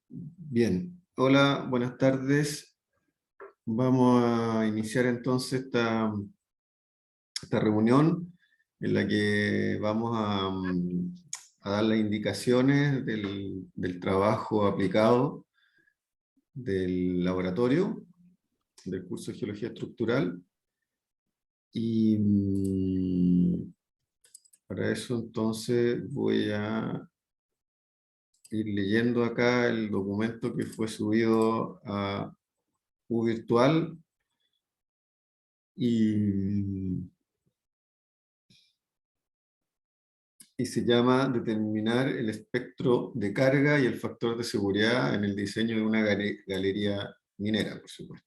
Bien, hola, buenas tardes. Vamos a iniciar entonces esta reunión en la que vamos a dar las indicaciones del trabajo aplicado del laboratorio del curso de Geología Estructural. Y para eso entonces voy a ir leyendo acá el documento que fue subido a virtual y se llama Determinar el espectro de carga y el factor de seguridad en el diseño de una galería minera, por supuesto.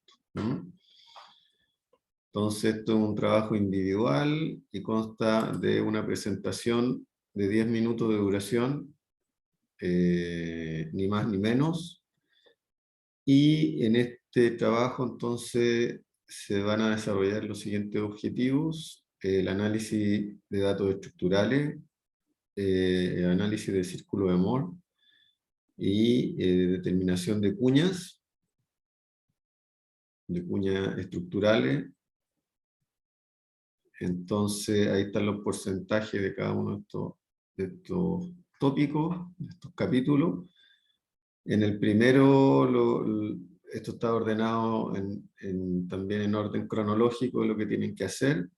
Entonces, esto es un trabajo individual y consta de una presentación de 10 minutos de duración, ni más ni menos. Y en este trabajo, entonces, se van a desarrollar los siguientes objetivos: el análisis de datos estructurales, el análisis de círculo de Moore y determinación de cuñas estructurales. Entonces, ahí están los porcentajes de cada uno de estos tópicos, de estos capítulos. En el primero, esto está ordenado también en orden cronológico de lo que tienen que hacer.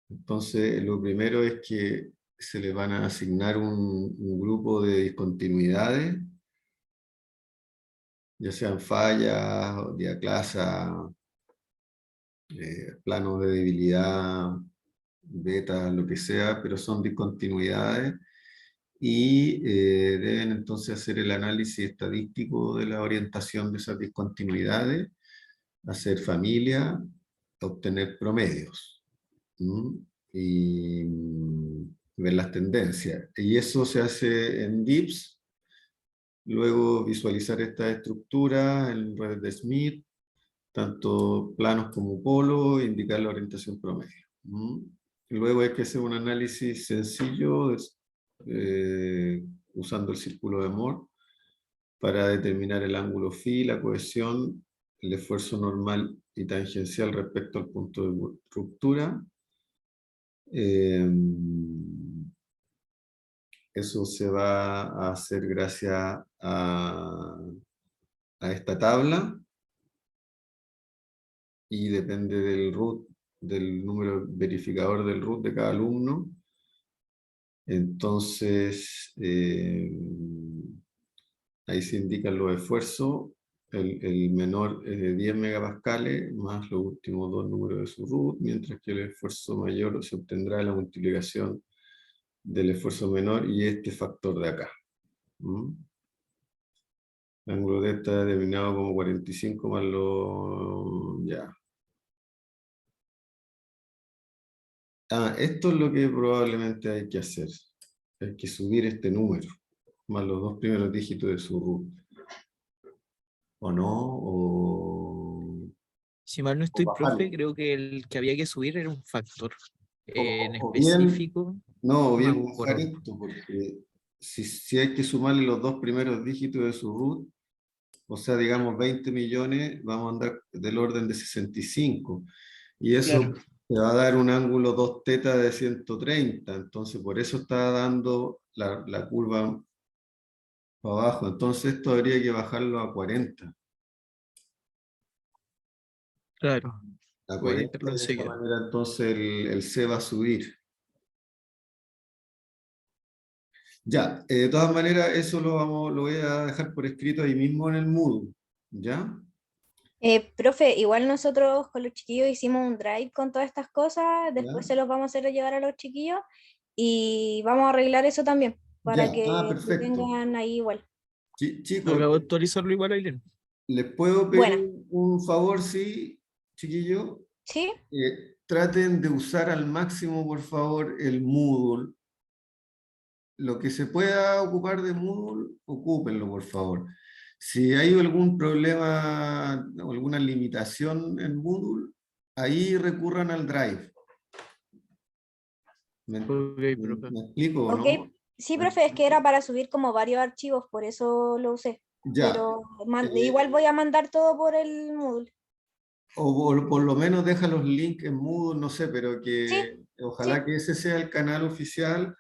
Entonces, lo primero es que se les van a asignar un grupo de discontinuidades, ya sean fallas, diaclasas, planos de debilidad, beta, lo que sea, pero son discontinuidades, y deben entonces hacer el análisis estadístico de la orientación de esas discontinuidades, hacer familia, obtener promedios, y ver las tendencias. Y eso se hace en DIPS. Luego visualizar esta estructura en redes de Smith, tanto planos como polos, indicar la orientación promedio. Luego hay que hacer un análisis sencillo usando el círculo de Moore para determinar el ángulo phi, la cohesión, el esfuerzo normal y tangencial respecto al punto de ruptura. Eso se va a hacer gracias a esta tabla, y depende del root, del número verificador del root de cada alumno. Entonces, ahí se indican los esfuerzos. El menor es de 10 megapascales, más los últimos dos números de su root, mientras que el esfuerzo mayor se obtendrá de la multiplicación del esfuerzo menor y este factor de acá. El ángulo de está determinado como 45 más lo... ya. Esto es lo que probablemente hay que hacer. Hay que subir este número, más los dos primeros dígitos de su root. ¿O no? Si mal no estoy, bajarlo. profe, creo que el que había que subir era un factor en O bien, específico. no, o No me bien bajar acuerdo. esto, porque si hay que sumarle los dos primeros dígitos de su root, o sea, digamos 20 millones, vamos a andar del orden de 65. Y eso Claro. te va a dar un ángulo 2 teta de 130. Entonces, por eso está dando la curva para abajo. Entonces, esto habría que bajarlo a 40. Claro. A Voy a 40, dejarlo de esta enseguida. manera, entonces el C va a subir. Ya, de todas maneras, eso lo voy a dejar por escrito ahí mismo en el Moodle. ¿Ya? Profe, igual nosotros con los chiquillos hicimos un drive con todas estas cosas, ¿Ya? después se los vamos a hacer llegar a los chiquillos y vamos a arreglar eso también, para Ya, que lo perfecto. tengan ahí igual. Chicos, Acabo de actualizarlo igual, Aileen. ¿les puedo Bueno, pedir un favor, sí, chiquillos? ¿sí? Traten de usar al máximo, por favor, el Moodle. Lo que se pueda ocupar de Moodle, ocúpenlo, por favor. Si hay algún problema o alguna limitación en Moodle, ahí recurran al Drive. ¿Me, Ok, profe. me explico, Ok, no? Sí, profe, es que era para subir como varios archivos, por eso lo usé. Ya, Pero eh, igual voy a mandar todo por el Moodle. o por lo menos deja los links en Moodle, no sé, pero Sí, que ojalá sí, que ese sea el canal oficial.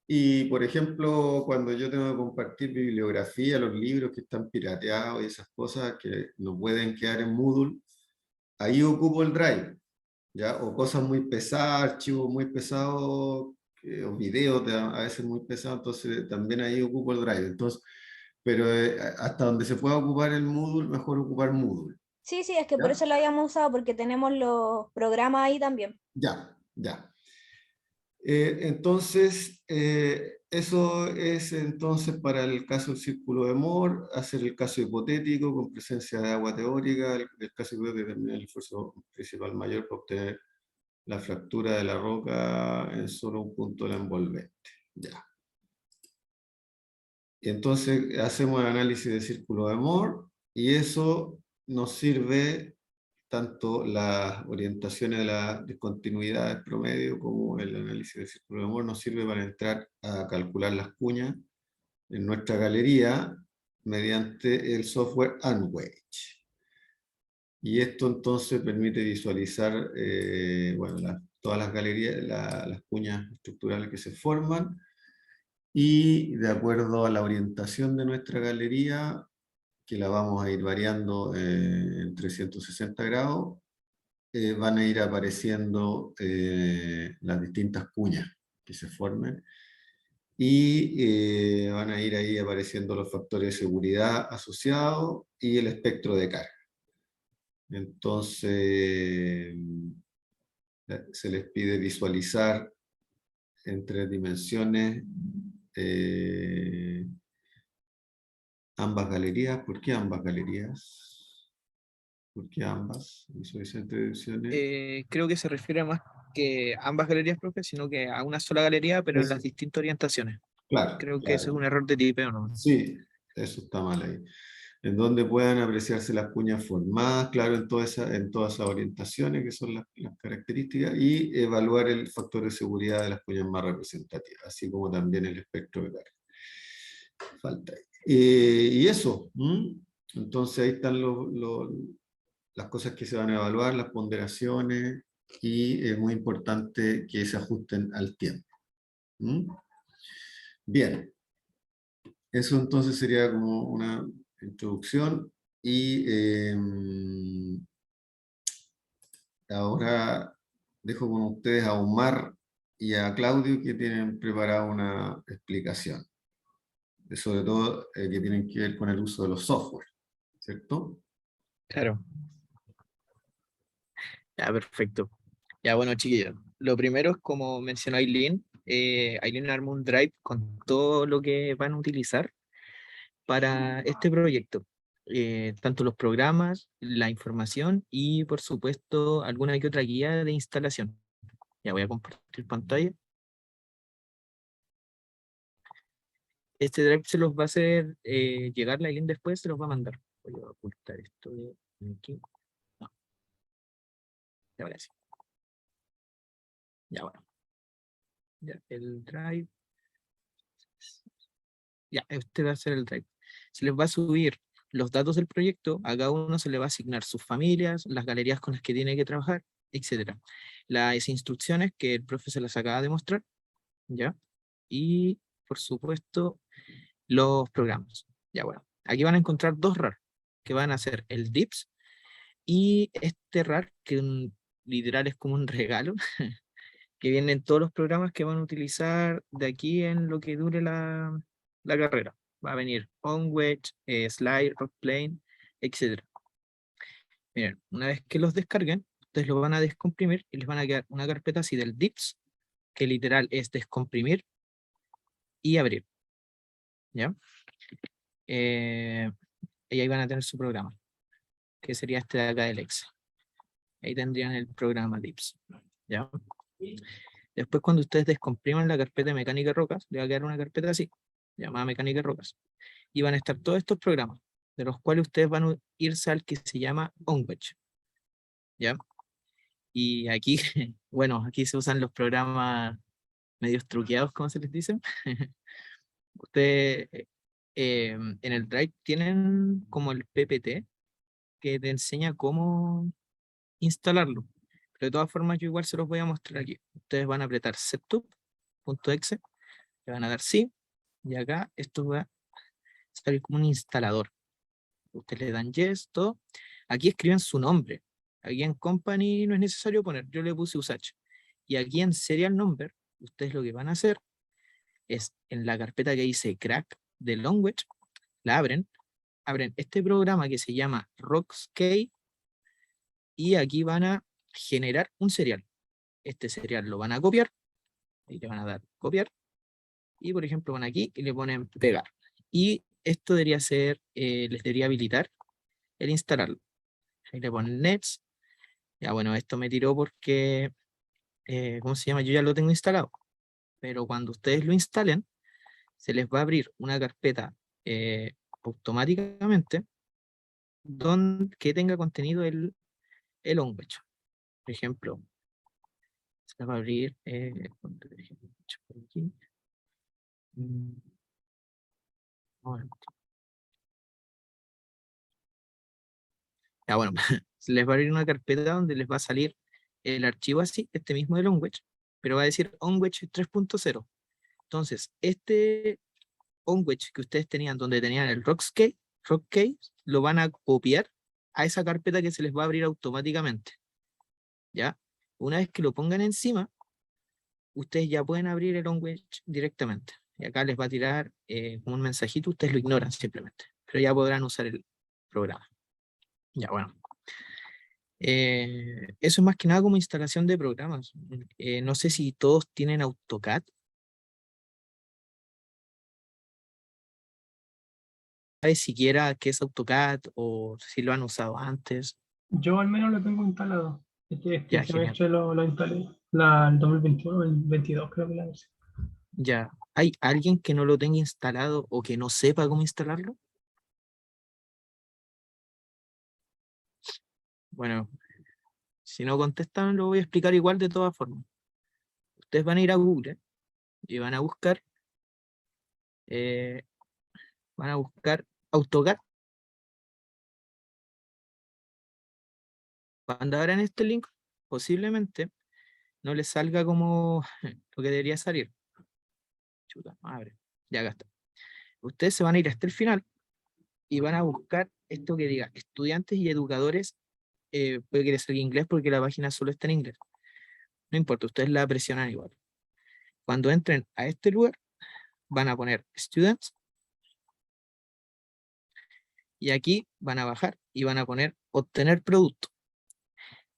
Y, por ejemplo, cuando yo tengo que compartir bibliografía, los libros que están pirateados y esas cosas que no pueden quedar en Moodle, ahí ocupo el Drive, ¿ya? O cosas muy pesadas, archivos muy pesados, o videos a veces muy pesados, entonces también ahí ocupo el Drive. Entonces, pero hasta donde se pueda ocupar el Moodle, mejor ocupar Moodle, sí, sí, es que por ¿ya? eso lo habíamos usado, porque tenemos los programas ahí también. Ya, ya. Entonces, eso es entonces para el caso del círculo de Moore, hacer el caso hipotético con presencia de agua teórica, el caso hipotético determina el esfuerzo principal mayor para obtener la fractura de la roca en solo un punto de la envolvente. Ya. Y entonces hacemos el análisis de círculo de Moore y eso nos sirve tanto las orientaciones de la discontinuidad del promedio como el análisis del círculo de Moore nos sirve para entrar a calcular las cuñas en nuestra galería mediante el software Unwage. Y esto entonces permite visualizar bueno, todas las galerías, las cuñas estructurales que se forman y de acuerdo a la orientación de nuestra galería, que la vamos a ir variando en 360 grados, van a ir apareciendo las distintas cuñas que se formen y van a ir ahí apareciendo los factores de seguridad asociados y el espectro de carga. Entonces, se les pide visualizar en 3 dimensiones ambas galerías. ¿Por qué ambas galerías? ¿Por qué ambas? Visualizar en 3 dimensiones. Creo que se refiere más que a ambas galerías, profe, sino que a una sola galería, pero en Eso, las distintas orientaciones. claro, Creo que ese es claro. un error de tipeo, ¿no? Sí, eso está mal ahí. En donde puedan apreciarse las cuñas formadas, claro, en todas esas orientaciones que son las características, y evaluar el factor de seguridad de las cuñas más representativas, así como también el espectro de carga. Falta ahí. Y eso, entonces ahí están las cosas que se van a evaluar, las ponderaciones, y es muy importante que se ajusten al tiempo. Bien, eso entonces sería como una introducción y ahora dejo con ustedes a Omar y a Claudio que tienen preparada una explicación, sobre todo que tienen que ver con el uso de los software, ¿cierto? Claro. Ya, perfecto. Ya, bueno, chiquillos. Lo primero es, como mencionó Aileen, Aileen armó un drive con todo lo que van a utilizar para este proyecto. Tanto los programas, la información y, por supuesto, alguna que otra guía de instalación. Ya voy a compartir pantalla. Este drive se los va a hacer llegar la Aileen después, se los va a mandar. Voy a ocultar esto de aquí. No, ya ahora sí. Ya, bueno. Ya, el drive. Ya, este va a ser el drive. Se les va a subir los datos del proyecto, a cada uno se le va a asignar sus familias, las galerías con las que tiene que trabajar, etcétera. Las instrucciones que el profe se las acaba de mostrar, ¿ya? Y, por supuesto, los programas. Ya, bueno. Aquí van a encontrar dos RAR, que van a ser el DIPS y este RAR, que literal es como un regalo, que viene en todos los programas que van a utilizar de aquí en lo que dure la carrera. Va a venir OnWedge, Slide, Rockplane, etc. Miren, una vez que los descarguen, ustedes lo van a descomprimir y les van a quedar una carpeta así del DIPS, que literal es descomprimir y abrir. ¿Ya? Y ahí van a tener su programa, que sería este de acá del Excel. Ahí tendrían el programa DIPS. ¿Ya? Después, cuando ustedes descompriman la carpeta de mecánica de rocas, le va a quedar una carpeta así, llamada mecánica de rocas. Y van a estar todos estos programas, de los cuales ustedes van a irse al que se llama OnWedge. ¿Ya? Y aquí, bueno, aquí se usan los programas medios truqueados, como se les dice, Ustedes en el Drive tienen como el PPT que te enseña cómo instalarlo. Pero de todas formas yo igual se los voy a mostrar aquí. Ustedes van a apretar setup.exe, le van a dar sí, y acá esto va a salir como un instalador. Ustedes le dan yes, todo. Aquí escriben su nombre. Aquí en company no es necesario poner, yo le puse usage. Y aquí en serial number, ustedes lo que van a hacer es en la carpeta que dice crack de language, la abren este programa que se llama Rockscape y aquí van a generar un serial. Este serial lo van a copiar y le van a dar copiar y por ejemplo van aquí y le ponen pegar. Y esto debería ser, les debería habilitar el instalarlo. Ahí le ponen nets. Ya bueno, esto me tiró porque, ¿cómo se llama? Yo ya lo tengo instalado. Pero cuando ustedes lo instalen, se les va a abrir una carpeta automáticamente que tenga contenido el language. Por ejemplo, se les va a abrir por aquí. Ya bueno, se les va a abrir una carpeta donde les va a salir el archivo así, este mismo de language, pero va a decir language 3.0. Entonces, este language que ustedes tenían, donde tenían el Rockscape, lo van a copiar a esa carpeta que se les va a abrir automáticamente. ¿Ya? Una vez que lo pongan encima, ustedes ya pueden abrir el language directamente. Y acá les va a tirar como un mensajito, ustedes lo ignoran simplemente, pero ya podrán usar el programa. Ya, bueno. Eso es más que nada como instalación de programas. No sé si todos tienen AutoCAD. ¿Sabes siquiera qué es AutoCAD o si lo han usado antes? Yo al menos lo tengo instalado. Ya, Este genial. semestre lo instalé. El 2021, el 22 creo que la versión. Ya. ¿Hay alguien que no lo tenga instalado o que no sepa cómo instalarlo? Bueno, si no contestan, lo voy a explicar igual de todas formas. Ustedes van a ir a Google y eh, van a buscar AutoCAD. Cuando abran este link, posiblemente no les salga como lo que debería salir. Chuta, abre. Ya acá está. Ustedes se van a ir hasta el final y van a buscar esto que diga estudiantes y educadores. Puede querer ser inglés porque la página solo está en inglés. No importa, ustedes la presionan igual. Cuando entren a este lugar, van a poner students y aquí van a bajar y van a poner obtener producto.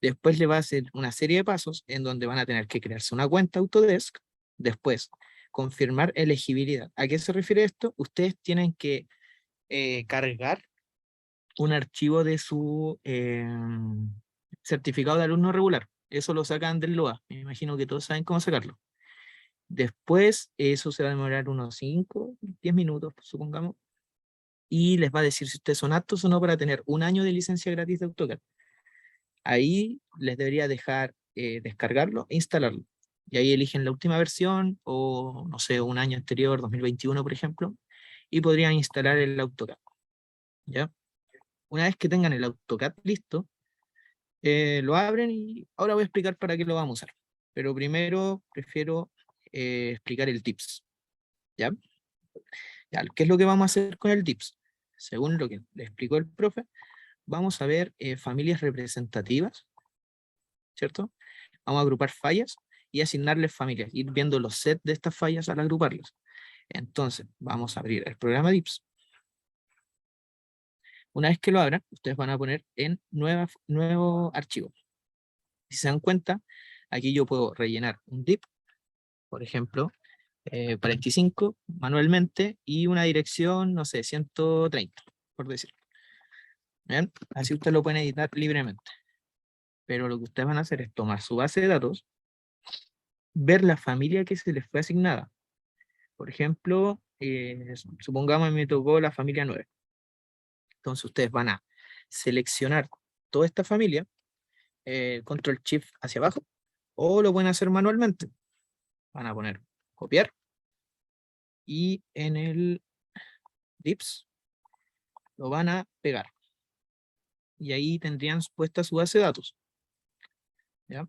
Después le va a hacer una serie de pasos en donde van a tener que crearse una cuenta Autodesk. Después, confirmar elegibilidad. ¿A qué se refiere esto? Ustedes tienen que cargar un archivo de su certificado de alumno regular. Eso lo sacan del LOA. Me imagino que todos saben cómo sacarlo. Después, eso se va a demorar unos 5, 10 minutos, supongamos. Y les va a decir si ustedes son aptos o no para tener un año de licencia gratis de AutoCAD. Ahí les debería dejar descargarlo e instalarlo. Y ahí eligen la última versión o, no sé, un año anterior, 2021, por ejemplo, y podrían instalar el AutoCAD. ¿Ya? Una vez que tengan el AutoCAD listo, lo abren y ahora voy a explicar para qué lo vamos a usar. Pero primero prefiero explicar el tips. ¿Ya? Ya, ¿qué es lo que vamos a hacer con el tips? Según lo que le explicó el profe, vamos a ver familias representativas, ¿cierto? Vamos a agrupar fallas y asignarles familias, ir viendo los sets de estas fallas al agruparlas. Entonces, vamos a abrir el programa DIPS. Una vez que lo abran, ustedes van a poner en nuevo archivo. Si se dan cuenta, aquí yo puedo rellenar un DIP, por ejemplo, 45 manualmente y una dirección, no sé, 130, por decirlo. ¿Bien? Así ustedes lo pueden editar libremente. Pero lo que ustedes van a hacer es tomar su base de datos, ver la familia que se les fue asignada. Por ejemplo, supongamos que me tocó la familia 9. Entonces ustedes van a seleccionar toda esta familia, control shift hacia abajo, o lo pueden hacer manualmente. Van a poner copiar y en el dips lo van a pegar. Y ahí tendrían puesta su base de datos. ¿Ya?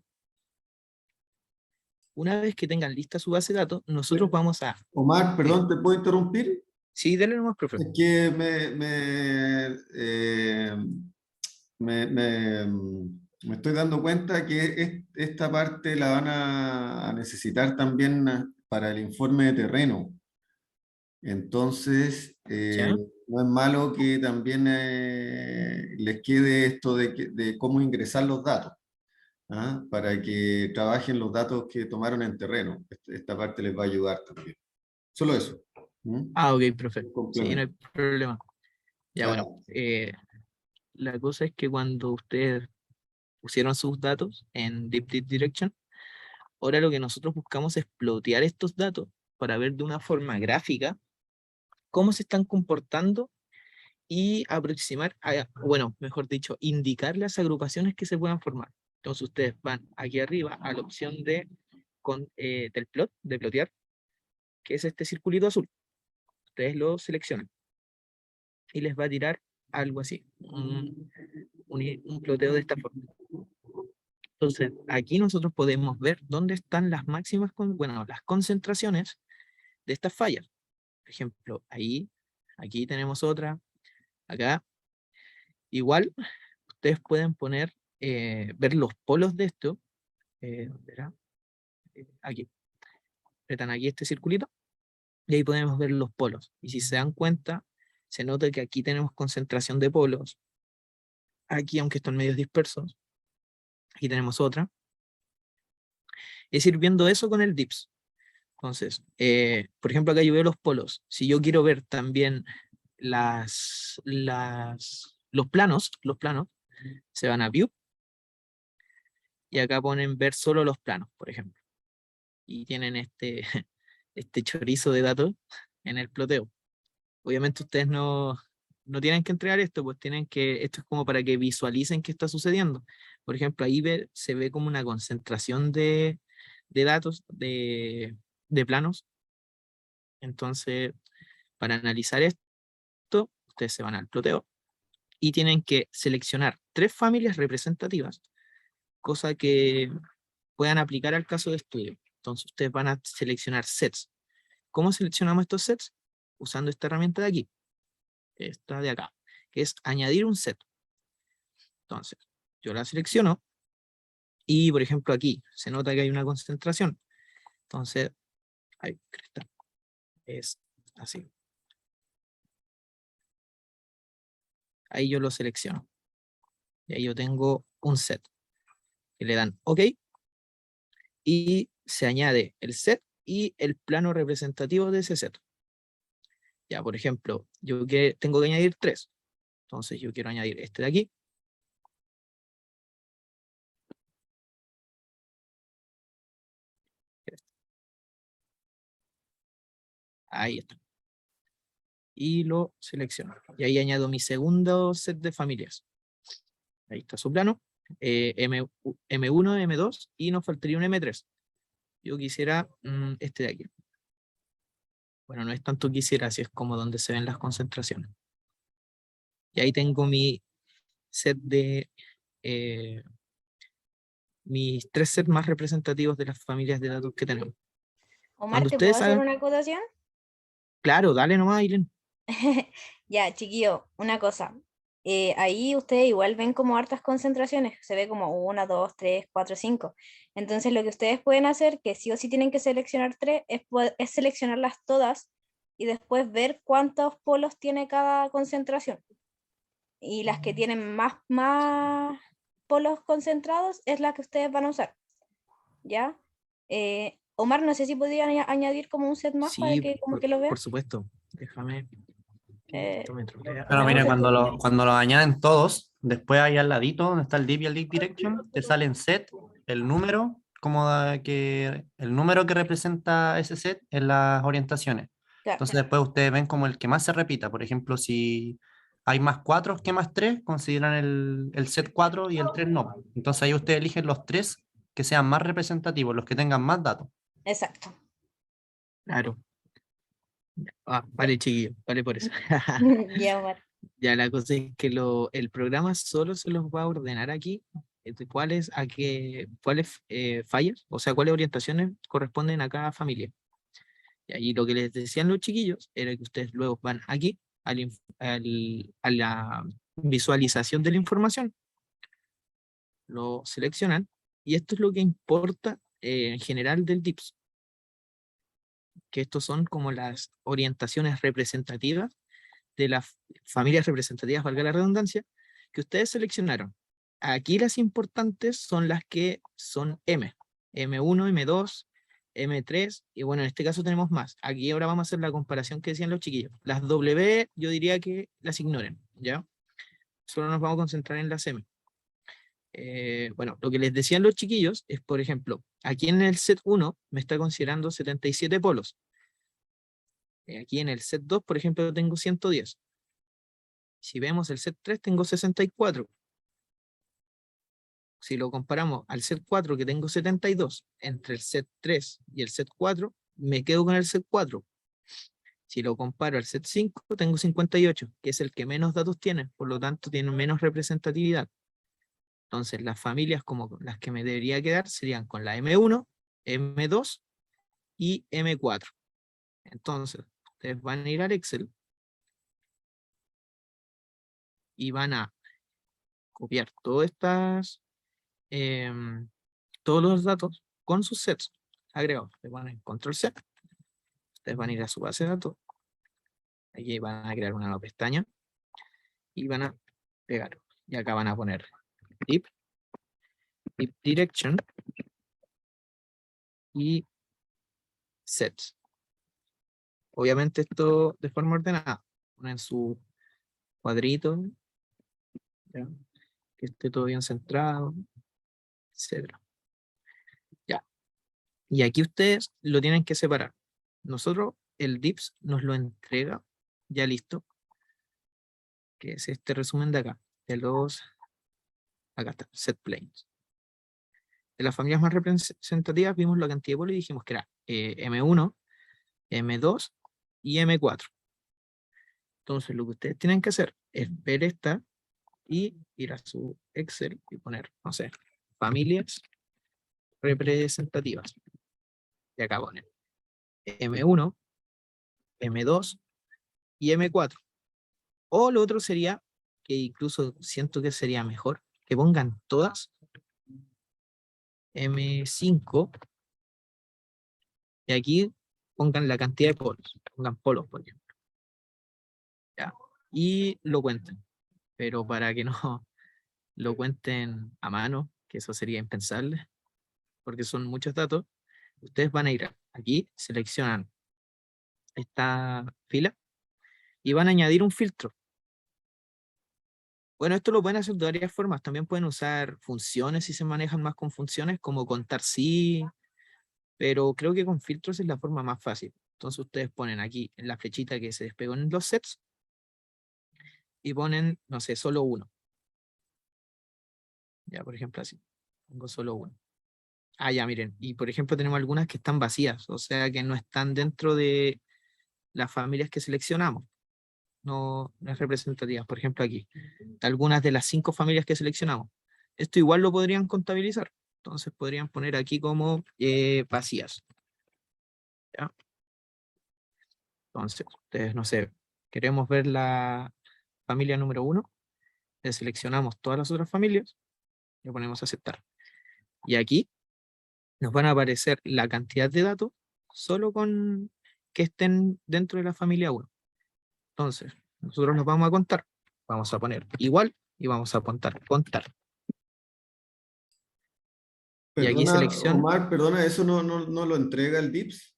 Una vez que tengan lista su base de datos, nosotros vamos a... Omar, perdón, ¿te puedo interrumpir? Sí, dale nomás, profe. Es que me estoy dando cuenta que esta parte la van a necesitar también para el informe de terreno. Entonces, ¿Ya? no es malo que también les quede esto de cómo ingresar los datos, ¿ah? Para que trabajen los datos que tomaron en terreno. Esta parte les va a ayudar también. Solo eso. ¿Mm? Ah, ok, profe. Un Sí, no hay complemento. problema. Ya, Ya. bueno. La cosa es que cuando ustedes pusieron sus datos en Deep Direction, ahora lo que nosotros buscamos es plotear estos datos para ver de una forma gráfica cómo se están comportando y aproximar, bueno, mejor dicho, indicar las agrupaciones que se puedan formar. Entonces ustedes van aquí arriba a la opción del plot, de plotear, que es este circulito azul. Ustedes lo seleccionan y les va a tirar algo así, un ploteo de esta forma. Entonces, aquí nosotros podemos ver dónde están las máximas, bueno, las concentraciones de estas fallas. Por ejemplo, ahí, aquí tenemos otra, acá. Igual, ustedes pueden poner, ver los polos de esto. ¿Dónde era? Aquí. Apretan aquí este circulito y ahí podemos ver los polos. Y si se dan cuenta, se nota que aquí tenemos concentración de polos. Aquí, aunque están medios dispersos, aquí tenemos otra. Es ir viendo eso con el DIPS. Entonces, por ejemplo, acá yo veo los polos. Si yo quiero ver también los planos, se van a View, y acá ponen ver solo los planos, por ejemplo. Y tienen este chorizo de datos en el ploteo. Obviamente ustedes no tienen que entregar esto, pues esto es como para que visualicen qué está sucediendo. Por ejemplo, ahí se ve como una concentración de datos, de planos. Entonces, para analizar esto, ustedes se van al ploteo y tienen que seleccionar 3 familias representativas, cosa que puedan aplicar al caso de estudio. Entonces, ustedes van a seleccionar sets. ¿Cómo seleccionamos estos sets? Usando esta herramienta de aquí, esta de acá, que es añadir un set. Entonces, yo la selecciono y, por ejemplo, aquí se nota que hay una concentración. Entonces, ahí está. Es así. Ahí yo lo selecciono. Y ahí yo tengo un set. Que le dan OK. Y se añade el set y el plano representativo de ese set. Ya, por ejemplo, yo tengo que añadir 3. Entonces yo quiero añadir este de aquí. Ahí está. Y lo selecciono. Y ahí añado mi segundo set de familias. Ahí está su plano. M1, M2 y nos faltaría un M3. Yo quisiera este de aquí. Bueno, no es tanto quisiera, así es como donde se ven las concentraciones. Y ahí tengo mi set de... mis 3 sets más representativos de las familias de datos que tenemos. Omar, Cuando ¿te puedo ustedes hacer hagan... una acotación? Claro, dale nomás, Aileen. Ya, chiquillo, una cosa. Ahí ustedes igual ven como hartas concentraciones, se ve como 1, 2, 3, 4, 5. Entonces lo que ustedes pueden hacer, que sí o sí tienen que seleccionar 3, es seleccionarlas todas y después ver cuántos polos tiene cada concentración. Y las que tienen más polos concentrados es la que ustedes van a usar. ¿Ya? Omar, no sé si podrían añadir como un set más para Sí, que como que lo vean. por supuesto. Déjame. Eh, Esto me trolea. Pero Hagamos mire, esto. cuando lo añaden todos, después ahí al ladito, donde está el div y el div direction, te salen set, el número, el número que representa ese set en las orientaciones. Claro, Entonces después ustedes ven como el que más se repita. Por ejemplo, si hay más 4 que más 3, consideran el set 4 y el 3 no. Entonces ahí ustedes eligen los 3 que sean más representativos, los que tengan más datos. exacto. Claro. Vale, chiquillo, vale por eso. Ya, Omar. Ya la cosa es que el programa solo se los va a ordenar aquí, de cuáles fallas, o sea, cuáles orientaciones corresponden a cada familia. Y ahí lo que les decían los chiquillos era que ustedes luego van aquí a la visualización de la información, lo seleccionan, y esto es lo que importa en general del DIPS, que estos son como las orientaciones representativas de las familias representativas, valga la redundancia, que ustedes seleccionaron. Aquí las importantes son las que son M1, M2, M3, y bueno, en este caso tenemos más. Aquí ahora vamos a hacer la comparación que decían los chiquillos. Las W yo diría que las ignoren, ¿ya? Solo nos vamos a concentrar en las M. Bueno, lo que les decían los chiquillos es, por ejemplo, aquí en el set 1 me está considerando 77 polos. Aquí en el set 2, por ejemplo, tengo 110. Si vemos el set 3, tengo 64. Si lo comparamos al set 4, que tengo 72, entre el set 3 y el set 4, me quedo con el set 4. Si lo comparo al set 5, tengo 58, que es el que menos datos tiene, por lo tanto tiene menos representatividad. Entonces, las familias como las que me debería quedar serían con la M1, M2 y M4. Entonces, ustedes van a ir al Excel y van a copiar todos los datos con sus sets agregados. Le van a Control C. Ustedes van a ir a su base de datos. Aquí van a crear una nueva pestaña y van a pegar. Y acá van a poner Deep Direction y Sets. Obviamente esto de forma ordenada. Ponen su cuadrito, ¿ya? Que esté todo bien centrado, etcétera. Ya. Y aquí ustedes lo tienen que separar. Nosotros, el DIPS nos lo entrega ya listo, que es este resumen de acá, acá está, set planes. De las familias más representativas vimos la cantidad de polos y dijimos que era M1, M2 y M4. Entonces lo que ustedes tienen que hacer es ver esta y ir a su Excel y poner, no sé, familias representativas. Y acá ponen M1, M2 y M4. O lo otro sería, que incluso siento que sería mejor, que pongan todas M5 y aquí pongan la cantidad de polos, pongan polos por ejemplo. ¿Ya? Y lo cuenten, pero para que no lo cuenten a mano, que eso sería impensable, porque son muchos datos, ustedes van a ir aquí, seleccionan esta fila y van a añadir un filtro. Bueno, esto lo pueden hacer de varias formas. También pueden usar funciones si se manejan más con funciones, como contar sí, pero creo que con filtros es la forma más fácil. Entonces ustedes ponen aquí en la flechita que se despegó en los sets y ponen, no sé, solo uno. Ya, por ejemplo, así. Pongo solo uno. Ah, ya, miren. Y por ejemplo, tenemos algunas que están vacías, o sea que no están dentro de las familias que seleccionamos. No es representativas. Por ejemplo, aquí. Algunas de las 5 familias que seleccionamos. Esto igual lo podrían contabilizar. Entonces podrían poner aquí como vacías. ¿Ya? Entonces, ustedes, no sé, queremos ver la familia número 1. Le seleccionamos todas las otras familias. Le ponemos a aceptar. Y aquí nos van a aparecer la cantidad de datos solo con que estén dentro de la familia 1. Entonces, nosotros los vamos a contar. Vamos a poner igual y vamos a contar. Y aquí Perdona, selección. Omar, perdona, ¿eso no lo entrega el DIPS?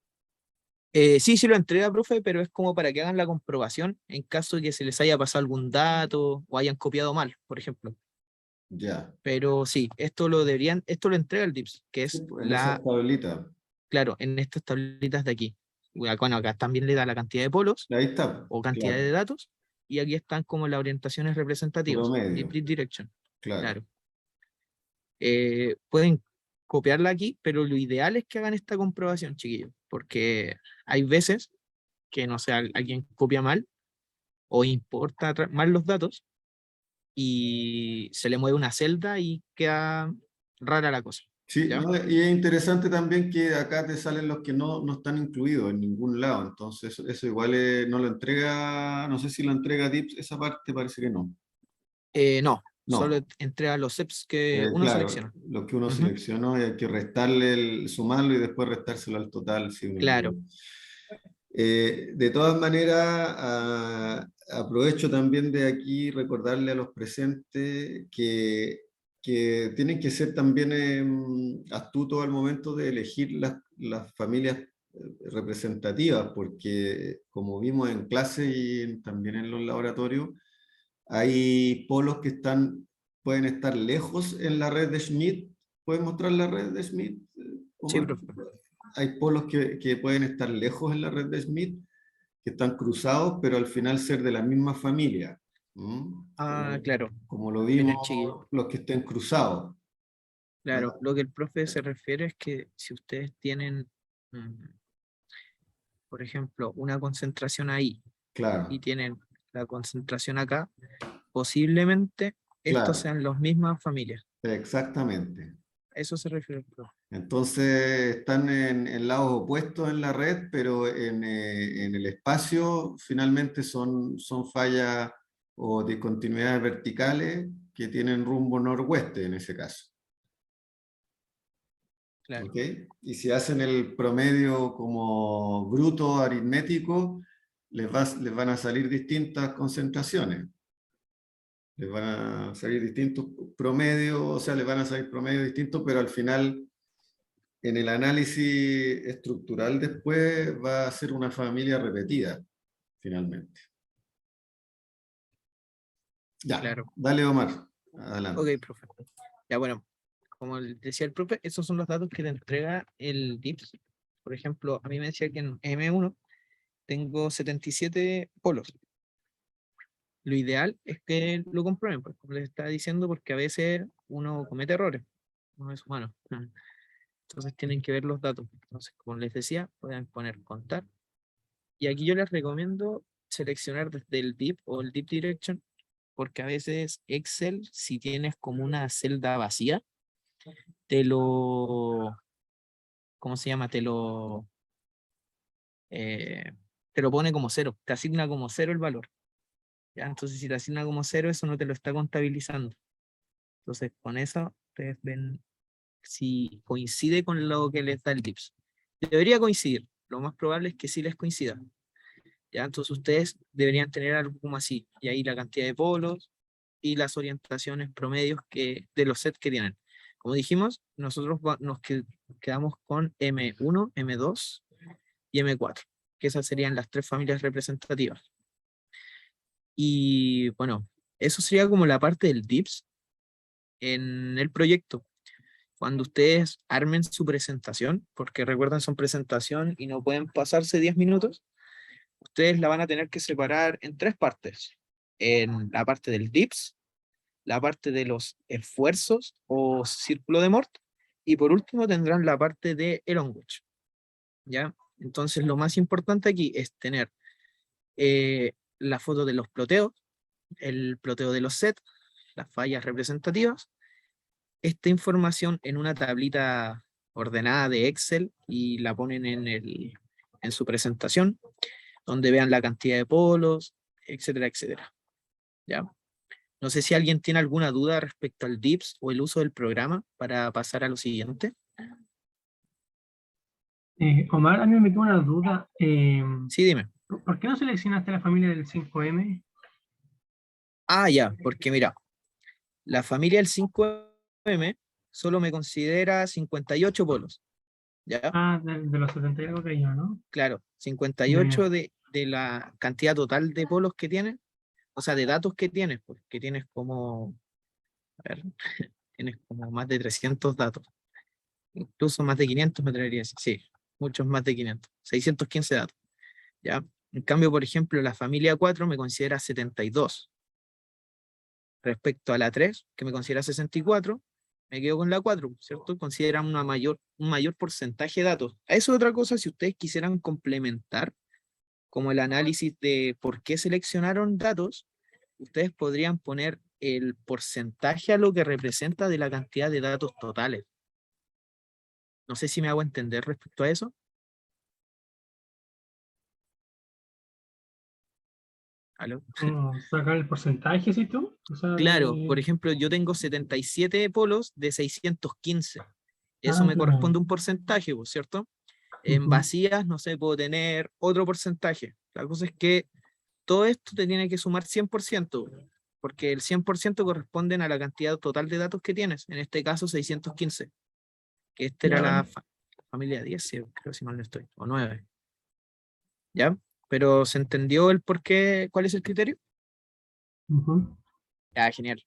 Sí, sí lo entrega, profe, pero es como para que hagan la comprobación en caso de que se les haya pasado algún dato o hayan copiado mal, por ejemplo. Ya. Pero sí, esto lo entrega el DIPS, que es En esa tablita. claro, en estas tablitas de aquí. Bueno, acá también le da la cantidad de polos Ahí está, o cantidad claro. de datos, y aquí están como las orientaciones representativas, Promedio, Deep Direction, claro. claro. Pueden copiarla aquí, pero lo ideal es que hagan esta comprobación, chiquillos, porque hay veces que no sé, alguien copia mal o importa mal los datos y se le mueve una celda y queda rara la cosa. Sí, ¿Ya? no, y es interesante también que acá te salen los que no están incluidos en ningún lado, entonces eso igual no lo entrega, no sé si lo entrega DIPS, esa parte parece que no. No, solo No, entrega los CEPs que uno claro, selecciona. lo que uno Ujú, seleccionó y hay que restarle, sumarlo y después restárselo al total si uno quiere. claro, De todas maneras, aprovecho también de aquí recordarle a los presentes que tienen que ser también astutos al momento de elegir las familias representativas, porque como vimos en clase y también en los laboratorios, hay polos que pueden estar lejos en la red de Schmidt. ¿Pueden mostrar la red de Schmidt, sí, Omar? profe. Hay polos que pueden estar lejos en la red de Schmidt, que están cruzados, pero al final ser de la misma familia. Ah, claro, Como lo miren, vimos, chiquillos. los que estén cruzados. ¿Ya? Claro, lo que el profe se refiere es que si ustedes tienen, mm, por ejemplo, una concentración ahí y Claro, tienen la concentración acá, posiblemente estos claro, sean las mismas familias. exactamente. A eso se refiere el profe. Entonces están en lados opuestos en la red, pero en el espacio finalmente son fallas o discontinuidades verticales que tienen rumbo noroeste en ese caso. Claro, ¿Ok? Y si hacen el promedio como bruto aritmético, les van a salir distintas concentraciones. Les van a salir distintos promedios, o sea, les van a salir promedios distintos, pero al final, en el análisis estructural después, va a ser una familia repetida, finalmente. Ya, claro. dale Omar, Ok, adelante. profe. Ya bueno, como decía el profe, esos son los datos que te entrega el DIPS. Por ejemplo, a mí me decía que en M1 tengo 77 polos. Lo ideal es que lo comprueben, pues, como les estaba diciendo, porque a veces uno comete errores, uno es humano. Entonces tienen que ver los datos. Entonces, como les decía, pueden poner contar. Y aquí yo les recomiendo seleccionar desde el DIP o el DIP Direction, porque a veces Excel, si tienes como una celda vacía, te lo, ¿cómo se llama? Eh, te lo pone como cero, te asigna como cero el valor. ¿Ya? Entonces, si te asigna como cero, eso no te lo está contabilizando. Entonces, con eso, ustedes ven si coincide con lo que les da el DIPS. Debería coincidir, lo más probable es que sí les coincida. ¿Ya? Entonces, ustedes deberían tener algo como así, y ahí la cantidad de polos y las orientaciones promedios de los sets que tienen. Como dijimos, nosotros quedamos con M1, M2 y M4, que esas serían las tres familias representativas. Y bueno, eso sería como la parte del DIPS en el proyecto. Cuando ustedes armen su presentación, porque recuerden son presentación y no pueden pasarse 10 minutos, ustedes la van a tener que separar en tres partes. En la parte del DIPS, la parte de los esfuerzos o círculo de Mort, y por último tendrán la parte de el on-watch. ¿Ya? Entonces lo más importante aquí es tener la foto de los ploteos, el ploteo de los sets, las fallas representativas, esta información en una tablita ordenada de Excel y la ponen en su presentación, donde vean la cantidad de polos, etcétera, etcétera. ¿Ya? No sé si alguien tiene alguna duda respecto al DIPS o el uso del programa para pasar a lo siguiente. Omar, a mí me queda una duda. Sí, dime. ¿Por qué no seleccionaste la familia del 5M? Ah, ya, porque mira, la familia del 5M solo me considera 58 polos. ¿Ya? Ah, de los 70 y algo que yo, ¿no? Claro, Ya, ya. 58 de la cantidad total de polos que tiene, o sea, de datos que tienes, porque tienes como, a ver, tienes como más de 300 datos, incluso más de 500 me atrevería a decir, sí, muchos más de 500, 615 datos, ¿ya? En cambio, por ejemplo, la familia 4 me considera 72, respecto a la 3, que me considera 64, me quedo con la 4, ¿cierto? Considera un mayor porcentaje de datos. Eso es otra cosa, si ustedes quisieran complementar como el análisis de por qué seleccionaron datos, ustedes podrían poner el porcentaje a lo que representa de la cantidad de datos totales. No sé si me hago entender respecto a eso. ¿Aló? Como sacar el porcentaje, ¿sí tú? O sea, Claro, por ejemplo, yo tengo 77 polos de 615. Eso me claro. corresponde a un porcentaje, pues, ¿cierto? En Ujú. vacías, no sé, puedo tener otro porcentaje. La cosa es que todo esto te tiene que sumar 100%, porque el 100% corresponden a la cantidad total de datos que tienes. En este caso, 615, que esta era Ya, la familia 10, sí, creo si mal no estoy, o 9. ¿Ya? Pero ¿se entendió el por qué? ¿Cuál es el criterio? ujú. Ya, genial.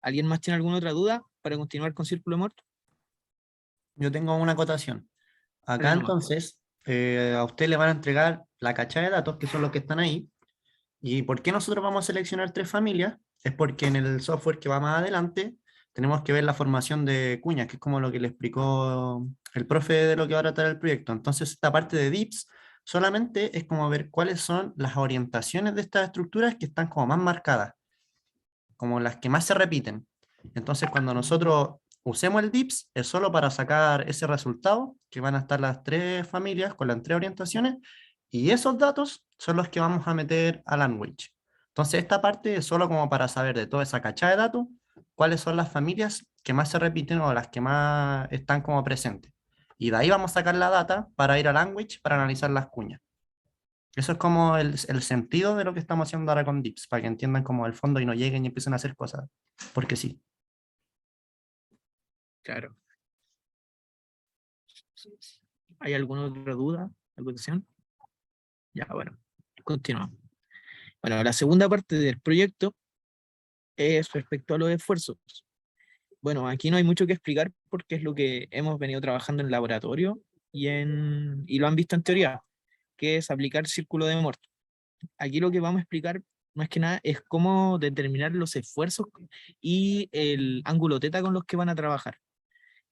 ¿Alguien más tiene alguna otra duda para continuar con Círculo Muerto? Yo tengo una acotación. Acá Dale nomás. entonces, a usted le van a entregar la cacha de datos, que son los que están ahí. ¿Y por qué nosotros vamos a seleccionar 3 familias? Es porque en el software que va más adelante tenemos que ver la formación de cuñas, que es como lo que le explicó el profe de lo que va a tratar el proyecto. Entonces, esta parte de DIPS solamente es como ver cuáles son las orientaciones de estas estructuras que están como más marcadas, como las que más se repiten. Entonces, cuando nosotros usemos el DIPS, es solo para sacar ese resultado, que van a estar las 3 familias con las 3 orientaciones, y esos datos son los que vamos a meter a Language. Entonces, esta parte es solo como para saber de toda esa cachada de datos, cuáles son las familias que más se repiten o las que más están como presentes. Y de ahí vamos a sacar la data para ir a Language para analizar las cuñas. Eso es como el sentido de lo que estamos haciendo ahora con DIPS, para que entiendan como el fondo y no lleguen y empiecen a hacer cosas. Porque sí. Claro. ¿Hay alguna otra duda? ¿Alguna cuestión? Ya, bueno, continuamos. Bueno, la segunda parte del proyecto es respecto a los esfuerzos. Bueno, aquí no hay mucho que explicar porque es lo que hemos venido trabajando en laboratorio y lo han visto en teoría, que es aplicar círculo de Morse. Aquí lo que vamos a explicar más que nada es cómo determinar los esfuerzos y el ángulo teta con los que van a trabajar,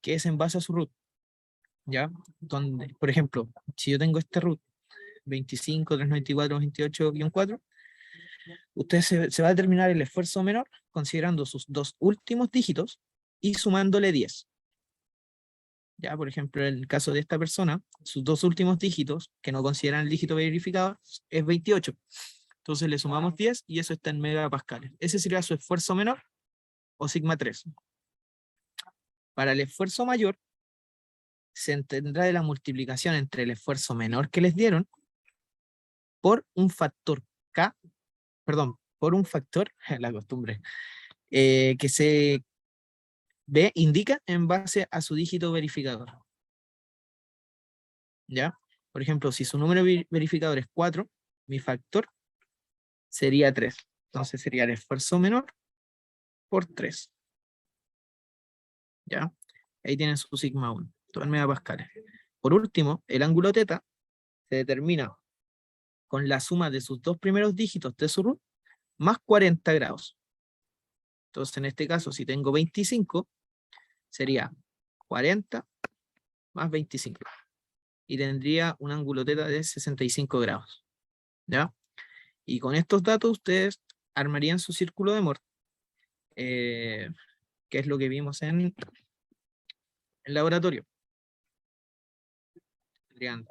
que es en base a su root. ¿Ya? Donde, por ejemplo, si yo tengo este root 25, 394, 28-4, usted se va a determinar el esfuerzo menor considerando sus dos últimos dígitos y sumándole 10. Ya, por ejemplo, en el caso de esta persona, sus dos últimos dígitos, que no consideran el dígito verificado, es 28. Entonces le sumamos 10 y eso está en megapascales. Ese sería su esfuerzo menor o sigma 3. Para el esfuerzo mayor, se entenderá de la multiplicación entre el esfuerzo menor que les dieron por un factor K, perdón, por un factor, la costumbre, que se ve, indica en base a su dígito verificador. ¿Ya? Por ejemplo, si su número verificador es 4, mi factor sería 3. Entonces sería el esfuerzo menor por 3. ¿Ya? Ahí tienen su sigma 1, todo en megapascales. Por último, el ángulo teta se determina con la suma de sus dos primeros dígitos de su root más 40 grados. Entonces, en este caso, si tengo 25, sería 40 más 25. Y tendría un ángulo teta de 65 grados. ¿Ya? Y con estos datos ustedes armarían su círculo de Morse, que es lo que vimos en el laboratorio. Tendrían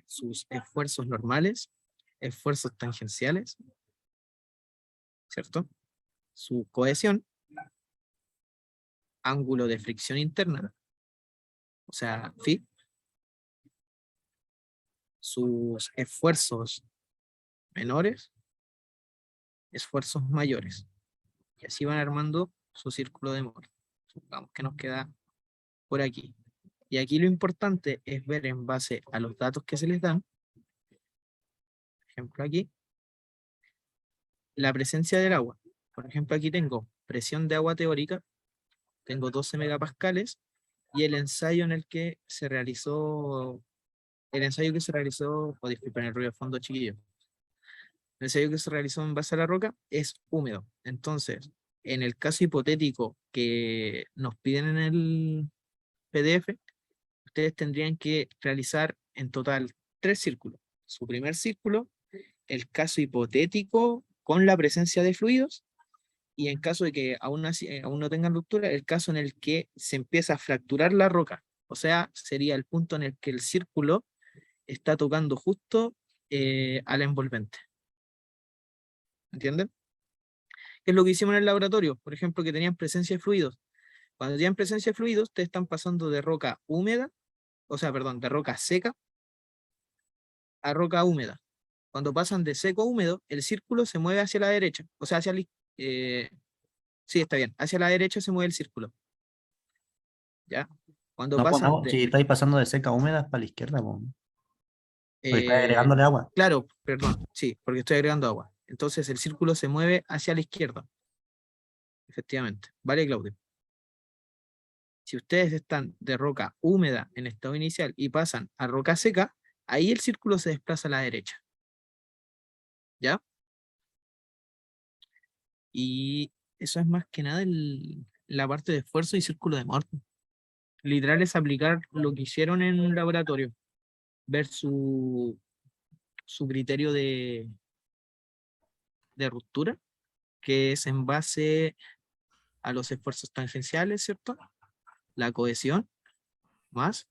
sus esfuerzos normales, esfuerzos tangenciales, ¿cierto? Su cohesión, ángulo de fricción interna, o sea, phi, sus esfuerzos menores, esfuerzos mayores. Y así van armando su círculo de Morse. Supongamos que nos queda por aquí. Y aquí lo importante es ver en base a los datos que se les dan, por ejemplo aquí, la presencia del agua. Por ejemplo aquí tengo presión de agua teórica, tengo 12 megapascales, y el ensayo en el que se realizó, disculpen el ruido de fondo, chiquillo, el ensayo que se realizó en base a la roca es húmedo. Entonces, en el caso hipotético que nos piden en el PDF, ustedes tendrían que realizar en total 3 círculos. su primer círculo, el caso hipotético con la presencia de fluidos, y en caso de que aún no tengan ruptura, el caso en el que se empieza a fracturar la roca. O sea, sería el punto en el que el círculo está tocando justo a la envolvente. ¿Entienden? ¿Qué es lo que hicimos en el laboratorio? Por ejemplo, que tenían presencia de fluidos. Cuando tienen presencia de fluidos, ustedes están pasando de roca húmeda, o sea, perdón, de roca seca a roca húmeda. Cuando pasan de seco a húmedo, el círculo se mueve hacia la derecha, o sea, hacia la sí, está bien, hacia la derecha se mueve el círculo. ¿Ya? Cuando No, pues pasan no, de... si estáis pasando de seca a húmeda es para la izquierda, pues. Porque estáis eh, agregándole agua. claro, perdón, sí, porque estoy agregando agua. Entonces el círculo se mueve hacia la izquierda. Efectivamente. Vale, Claudio. Si ustedes están de roca húmeda en estado inicial y pasan a roca seca, ahí el círculo se desplaza a la derecha. ¿Ya? Y eso es más que nada la parte de esfuerzo y círculo de muerte. Literal es aplicar lo que hicieron en un laboratorio, ver su criterio de ruptura, que es en base a los esfuerzos tangenciales, ¿cierto? La cohesión, más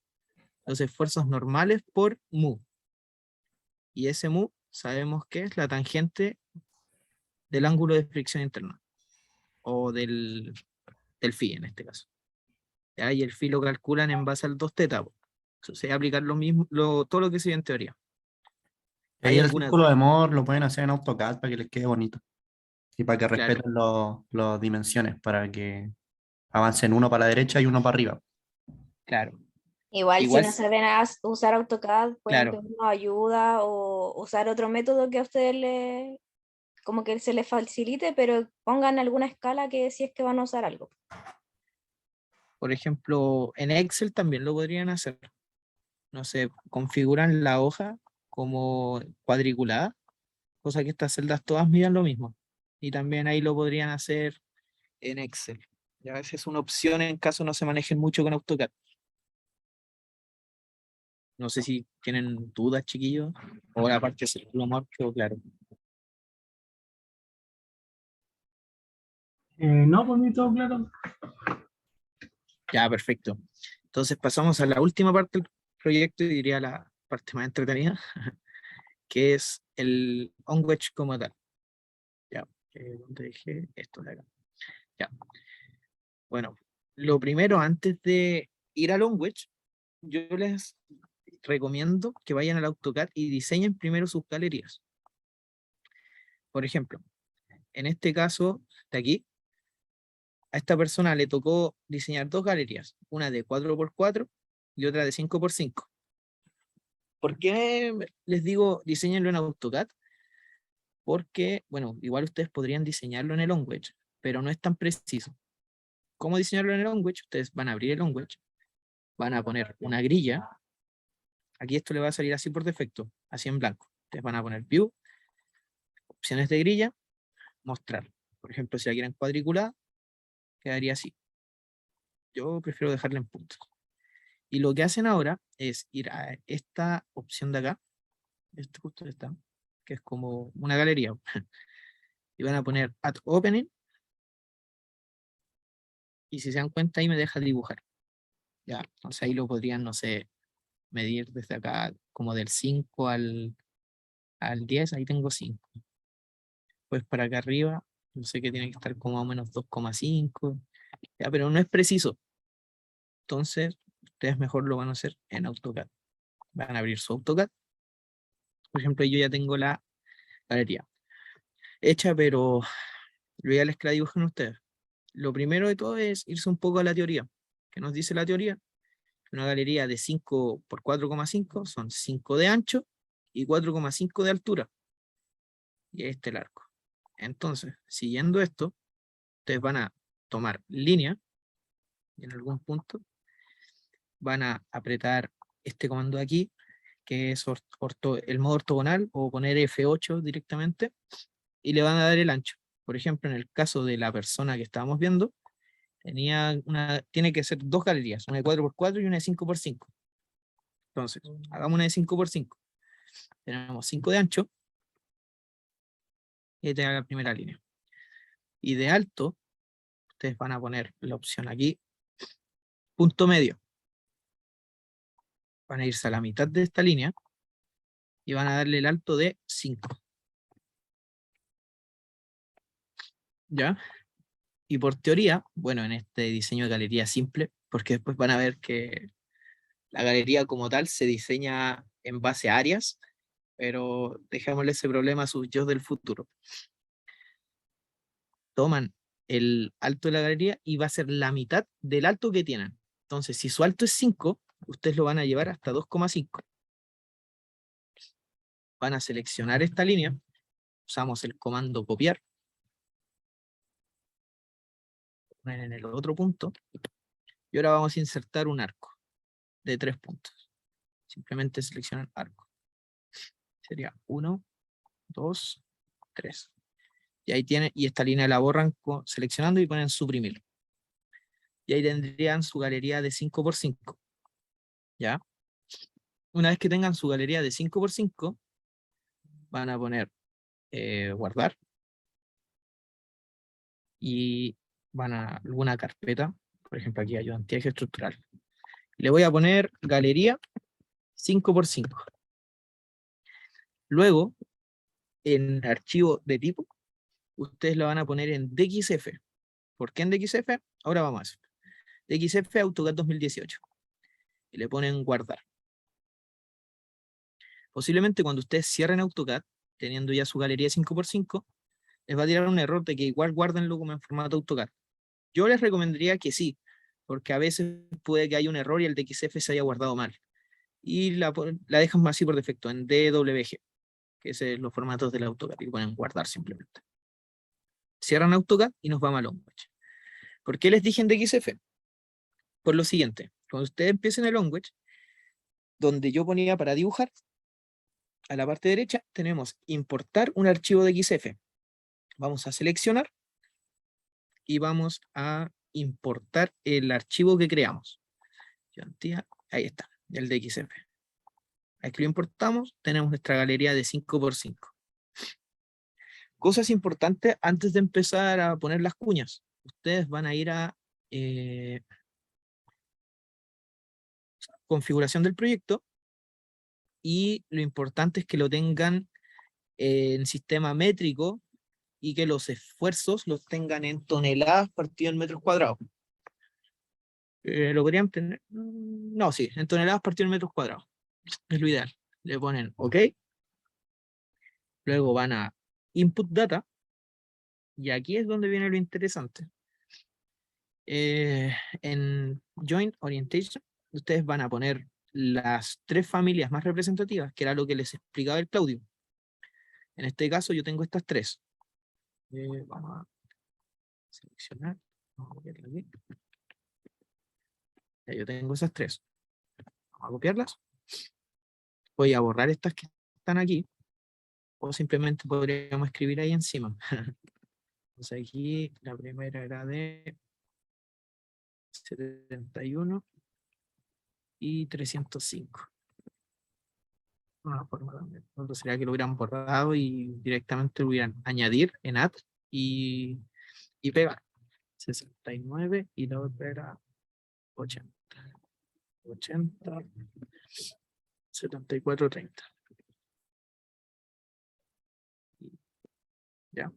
los esfuerzos normales por mu. Y ese mu sabemos que es la tangente del ángulo de fricción interna, o del phi en este caso. ¿Ya? Y el phi lo calculan en base al 2 teta. Eso se aplicar lo mismo, todo lo que se ve en teoría. Y ahí ¿Hay el alguna círculo duda? de Moore lo pueden hacer en AutoCAD para que les quede bonito. Y para que Claro, respeten las dimensiones, para que avancen uno para la derecha y uno para arriba. claro. Igual si Igual, no saben usar AutoCAD, pueden claro, pedirnos ayuda o usar otro método que a ustedes como que se les facilite, pero pongan alguna escala que si es que van a usar algo. por ejemplo, en Excel también lo podrían hacer. No sé, configuran la hoja como cuadriculada, cosa que estas celdas todas midan lo mismo. Y también ahí lo podrían hacer en Excel. Ya a veces es una opción en caso no se manejen mucho con AutoCAD. No sé si tienen dudas, chiquillos, o la parte de círculo Moore quedó claro. No, por mí todo claro. Ya, perfecto. Entonces pasamos a la última parte del proyecto y diría la parte más entretenida, que es el on-wedge como tal. Ya, ¿dónde dejé esto de acá? Ya. Bueno, lo primero, antes de ir al on-wedge, yo les recomiendo que vayan al AutoCAD y diseñen primero sus galerías. Por ejemplo, en este caso de aquí, a esta persona le tocó diseñar dos galerías, una de 4x4 y otra de 5x5. ¿Por qué les digo diseñenlo en AutoCAD? Porque, bueno, igual ustedes podrían diseñarlo en el on-wedge, pero no es tan preciso. ¿Cómo diseñarlo en el on-wedge? Ustedes van a abrir el on-wedge, van a poner una grilla. Aquí esto le va a salir así por defecto, así en blanco. Ustedes van a poner View, opciones de grilla, mostrar. Por ejemplo, si la quieren cuadriculada, quedaría así. Yo prefiero dejarla en punto. Y lo que hacen ahora es ir a esta opción de acá, justo esta, que es como una galería, y van a poner Add Opening, y si se dan cuenta ahí me deja dibujar. Ya, entonces ahí lo podrían, no sé, medir desde acá, como del 5 al 10, ahí tengo 5. Pues para acá arriba, no sé que tiene que estar como más o menos 2,5, ya, pero no es preciso. Entonces, ustedes mejor lo van a hacer en AutoCAD. Van a abrir su AutoCAD. Por ejemplo, yo ya tengo la galería hecha, pero lo ideal es que la dibujen ustedes. Lo primero de todo es irse un poco a la teoría. ¿Qué nos dice la teoría? Una galería de 5 por 4,5 son 5 de ancho y 4,5 de altura. Y ahí está el arco. Entonces, siguiendo esto, ustedes van a tomar línea y en algún punto van a apretar este comando de aquí, que es el modo ortogonal, o poner F8 directamente, y le van a dar el ancho. Por ejemplo, en el caso de la persona que estábamos viendo, tiene que ser dos galerías, una de 4x4 y una de 5x5. Entonces, hagamos una de 5x5. Tenemos 5 de ancho. Y ahí tenemos la primera línea. Y de alto, ustedes van a poner la opción aquí, punto medio. Van a irse a la mitad de esta línea y van a darle el alto de 5. ¿Ya? Y por teoría, bueno, en este diseño de galería simple, porque después van a ver que la galería como tal se diseña en base a áreas, pero dejémosle ese problema a sus yo del futuro. Toman el alto de la galería y va a ser la mitad del alto que tienen. Entonces, si su alto es 5, ustedes lo van a llevar hasta 2,5. Van a seleccionar esta línea, usamos el comando copiar, poner en el otro punto, y ahora vamos a insertar un arco de 3 puntos. Simplemente seleccionar arco. Sería 1, 2, 3. Y ahí tienen, y esta línea la borran seleccionando y ponen suprimir. Y ahí tendrían su galería de 5×5. ¿Ya? Una vez que tengan su galería de 5×5, van a poner guardar. Y van a alguna carpeta. Por ejemplo, aquí ayudante eje estructural. Le voy a poner galería 5×5. Luego, en archivo de tipo, ustedes lo van a poner en DXF. ¿Por qué en DXF? Ahora vamos a hacer. DXF AutoCAD 2018. Y le ponen guardar. Posiblemente cuando ustedes cierren AutoCAD, teniendo ya su galería 5×5, les va a tirar un error de que igual guárdenlo como en formato AutoCAD. Yo les recomendaría que sí, porque a veces puede que haya un error y el DXF se haya guardado mal. Y la dejan así por defecto, en DWG, que es los formatos del AutoCAD, y ponen guardar simplemente. Cierran AutoCAD y nos vamos a Language. ¿Por qué les dije en DXF? Por lo siguiente, cuando ustedes empiecen el Language, donde yo ponía para dibujar, a la parte derecha tenemos importar un archivo de XF. Vamos a seleccionar y vamos a importar el archivo que creamos. Ahí está, el de XF. Aquí lo importamos, tenemos nuestra galería de 5×5. Cosas importantes antes de empezar a poner las cuñas. Ustedes van a ir a configuración del proyecto y lo importante es que lo tengan en sistema métrico y que los esfuerzos los tengan en toneladas partido en metros cuadrados. ¿Lo podrían tener? No, sí, en toneladas partido en metros cuadrados. Es lo ideal. Le ponen OK. Luego van a Input Data. Y aquí es donde viene lo interesante. En Joint Orientation, ustedes van a poner las 3 familias más representativas, que era lo que les explicaba el Claudio. En este caso yo tengo estas 3. Vamos a seleccionar. Vamos a copiarla aquí. Ya yo tengo esas 3. Vamos a copiarlas. Voy a borrar estas que están aquí. O simplemente podríamos escribir ahí encima. Entonces aquí la primera era de 71 y 305. Una forma también. Entonces sería que lo hubieran borrado y directamente lo hubieran añadir en add y pegar. 69 y la otra era 80. 80, 74, 30. Ya.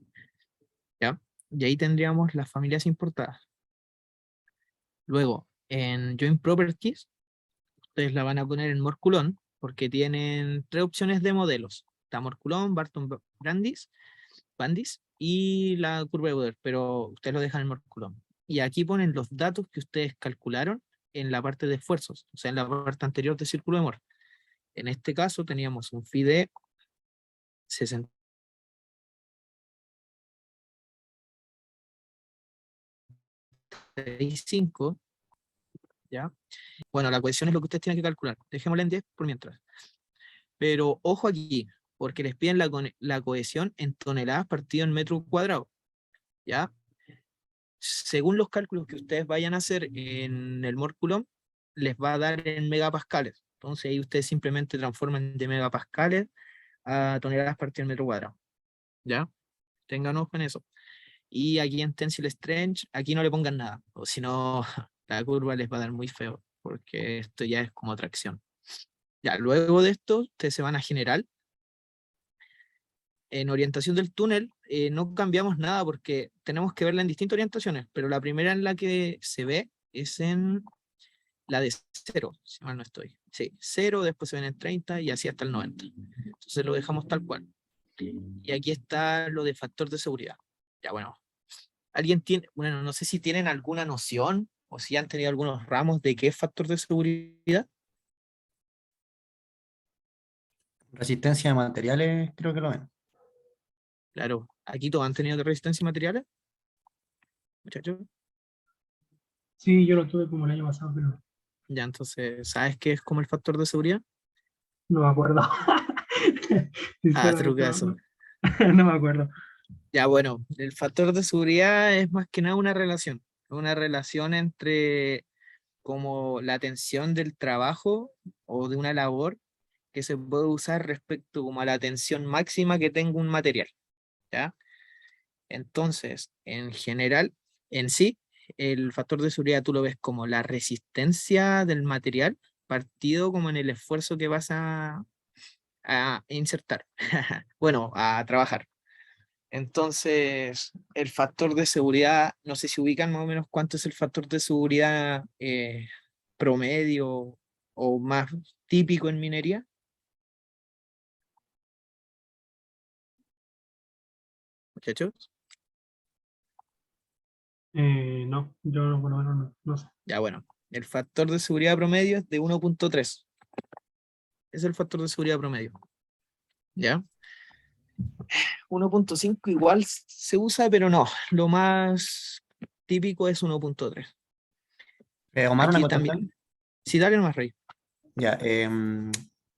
Ya. Y ahí tendríamos las familias importadas. Luego, en Join Properties, ustedes la van a poner en Morculon, porque tienen 3 opciones de modelos. Está Morculon, Barton Bandis y la curva de Bode, pero ustedes lo dejan en Morculon. Y aquí ponen los datos que ustedes calcularon en la parte de esfuerzos, o sea, en la parte anterior del círculo de Moore. En este caso teníamos un phi de 65, ¿ya? Bueno, la cohesión es lo que ustedes tienen que calcular. Dejémosla en 10 por mientras. Pero ojo aquí, porque les piden la cohesión en toneladas partido en metro cuadrado, ¿ya? Según los cálculos que ustedes vayan a hacer en el Morculon, les va a dar en megapascales, Entonces ahí ustedes simplemente transforman de megapascales a toneladas partido al metro cuadrado. ¿Ya? Tengan ojo en eso. Y aquí en Tensile Strange, aquí no le pongan nada, o si no, la curva les va a dar muy feo, porque esto ya es como tracción. Ya, luego de esto, ustedes se van a general. En orientación del túnel no cambiamos nada porque tenemos que verla en distintas orientaciones, pero la primera en la que se ve es en la de 0, si mal no estoy. Sí, 0, después se ven en 30 y así hasta el 90. Entonces lo dejamos tal cual. Y aquí está lo de factor de seguridad. Ya bueno, ¿alguien tiene, bueno, no sé si tienen alguna noción o si han tenido algunos ramos de qué es factor de seguridad? Resistencia de materiales, creo que lo ven. Claro, aquí todos han tenido resistencia a materiales, muchachos. Sí, yo lo tuve como el año pasado, pero Ya, entonces, ¿sabes qué es como el factor de seguridad? no me acuerdo. Sinceramente, Trucazo. no me acuerdo. Ya, bueno, el factor de seguridad es más que nada una relación entre como la tensión del trabajo o de una labor que se puede usar respecto como a la tensión máxima que tenga un material, ¿ya? Entonces, en general, en sí, el factor de seguridad tú lo ves como la resistencia del material partido como en el esfuerzo que vas a insertar, bueno, a trabajar. Entonces, el factor de seguridad, no sé si ubican más o menos cuánto es el factor de seguridad promedio o más típico en minería. Muchachos, No, yo por lo menos no sé. ya bueno, el factor de seguridad promedio es de 1.3. Es el factor de seguridad promedio. ¿Ya? 1.5 igual se usa, pero no. Lo más típico es 1.3. Omar, una Aquí acotación. también. Sí, dale nomás, Rey. Ya,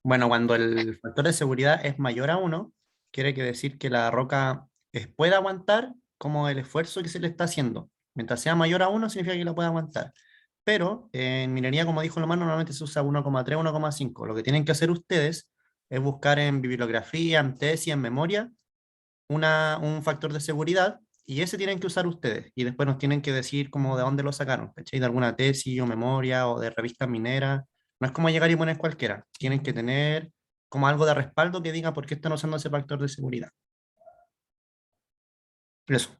bueno, cuando el factor de seguridad es mayor a 1, quiere que decir que la roca puede aguantar como el esfuerzo que se le está haciendo. Mientras sea mayor a 1, significa que la puede aguantar. Pero en minería, como dijo Lomar, normalmente se usa 1,3, 1,5. Lo que tienen que hacer ustedes es buscar en bibliografía, en tesis, en memoria, un factor de seguridad, y ese tienen que usar ustedes. Y después nos tienen que decir como de dónde lo sacaron, ¿cachai? De alguna tesis o memoria o de revistas mineras. No es como llegar y poner cualquiera. Tienen que tener como algo de respaldo que diga por qué están usando ese factor de seguridad. Eso.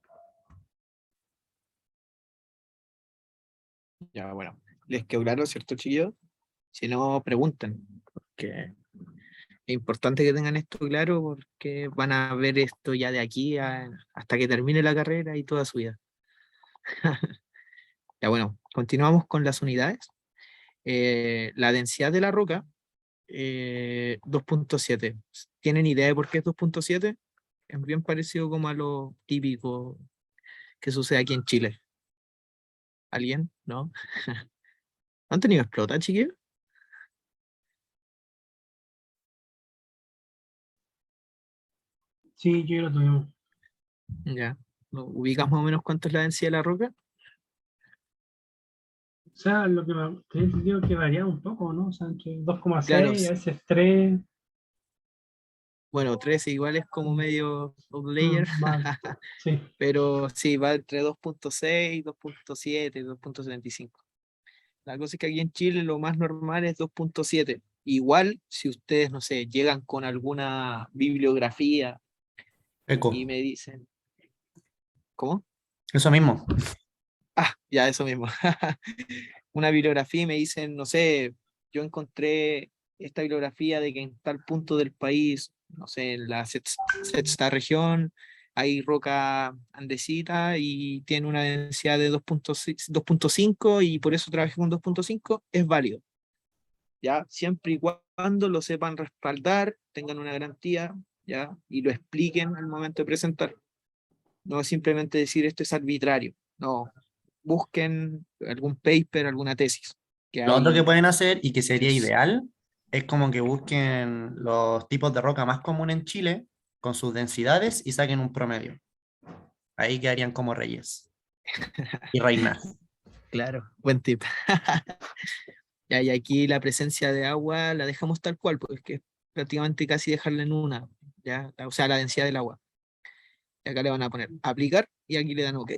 Ya, bueno. Les quedó claro, ¿cierto, chiquillos? Si no, pregunten. Porque es importante que tengan esto claro porque van a ver esto ya de aquí hasta que termine la carrera y toda su vida. Ya, bueno, continuamos con las unidades. La densidad de la roca, 2.7. ¿Tienen idea de por qué es 2.7? Es bien parecido como a lo típico que sucede aquí en Chile. ¿Alguien? ¿No? ¿Han tenido explota, chiquillos? Sí, yo lo tuvimos. Ya. ¿No ubicas más o menos cuánto es la densidad de la roca? O sea, lo que tenía entendido que varía un poco, ¿no? O sea, entre Claro, 2,6 a veces 3, bueno, 13 igual es como medio layer, más. Sí. pero sí, va entre 2.6, 2.7, 2.75. La cosa es que aquí en Chile lo más normal es 2.7. Igual, si ustedes, no sé, llegan con alguna bibliografía Eco. y me dicen, ¿cómo? Eso mismo. Ah, ya, eso mismo. Una bibliografía y me dicen, no sé, yo encontré esta bibliografía de que en tal punto del país, no sé, en la sexta región, hay roca andesita y tiene una densidad de 2.5 y por eso trabajé con 2.5, es válido. ¿Ya? Siempre y cuando lo sepan respaldar, tengan una garantía, ¿ya? Y lo expliquen al momento de presentar. No es simplemente decir esto es arbitrario. No, busquen algún paper, alguna tesis. Que Lo otro que hay. pueden hacer y que sería ideal es como que busquen los tipos de roca más comunes en Chile con sus densidades y saquen un promedio. Ahí quedarían como reyes y reinas. Claro, buen tip. Ya, y aquí la presencia de agua la dejamos tal cual, porque es que es prácticamente casi dejarla en una, ya, o sea, la densidad del agua. Y acá le van a poner aplicar y aquí le dan OK.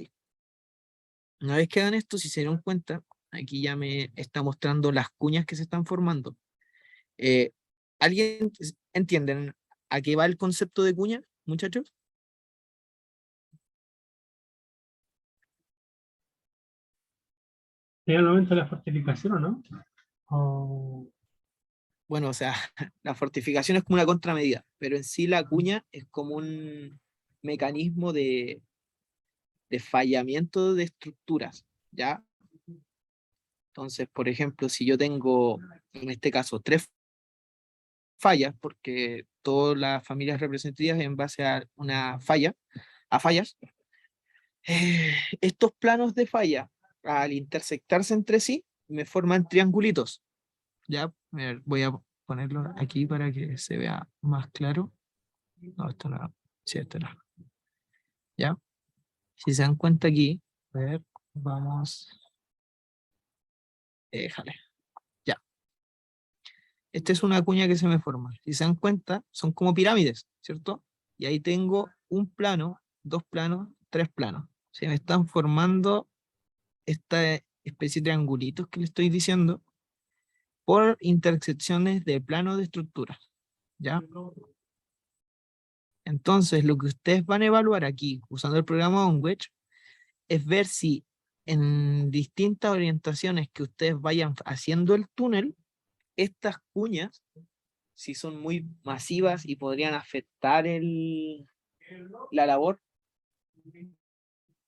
Una vez que hagan esto, si se dieron cuenta, aquí ya me está mostrando las cuñas que se están formando. ¿Alguien entienden a qué va el concepto de cuña, muchachos? ¿Llega el momento de la fortificación o no? O- Bueno, o sea, la fortificación es como una contramedida, pero en sí la cuña es como un mecanismo de fallamiento de estructuras, ¿ya? Entonces, por ejemplo, si yo tengo, en este caso, 3 fallas, porque todas las familias representativas en base a una falla, a fallas, estos planos de falla, al intersectarse entre sí, me forman triangulitos. Ya, a ver, voy a ponerlo aquí para que se vea más claro. No, esto no, sí, esto no. Ya, si se dan cuenta aquí, a ver, vamos, déjale, ya. Esta es una cuña que se me forma. Si se dan cuenta, son como pirámides, ¿cierto? Y ahí tengo un plano, 2 planos, 3 planos. Se me están formando esta especie de triangulitos que le estoy diciendo por intersecciones de planos de estructura, ¿ya? Entonces, lo que ustedes van a evaluar aquí, usando el programa OnWedge, es ver si en distintas orientaciones que ustedes vayan haciendo el túnel, estas cuñas, si son muy masivas y podrían afectar la labor,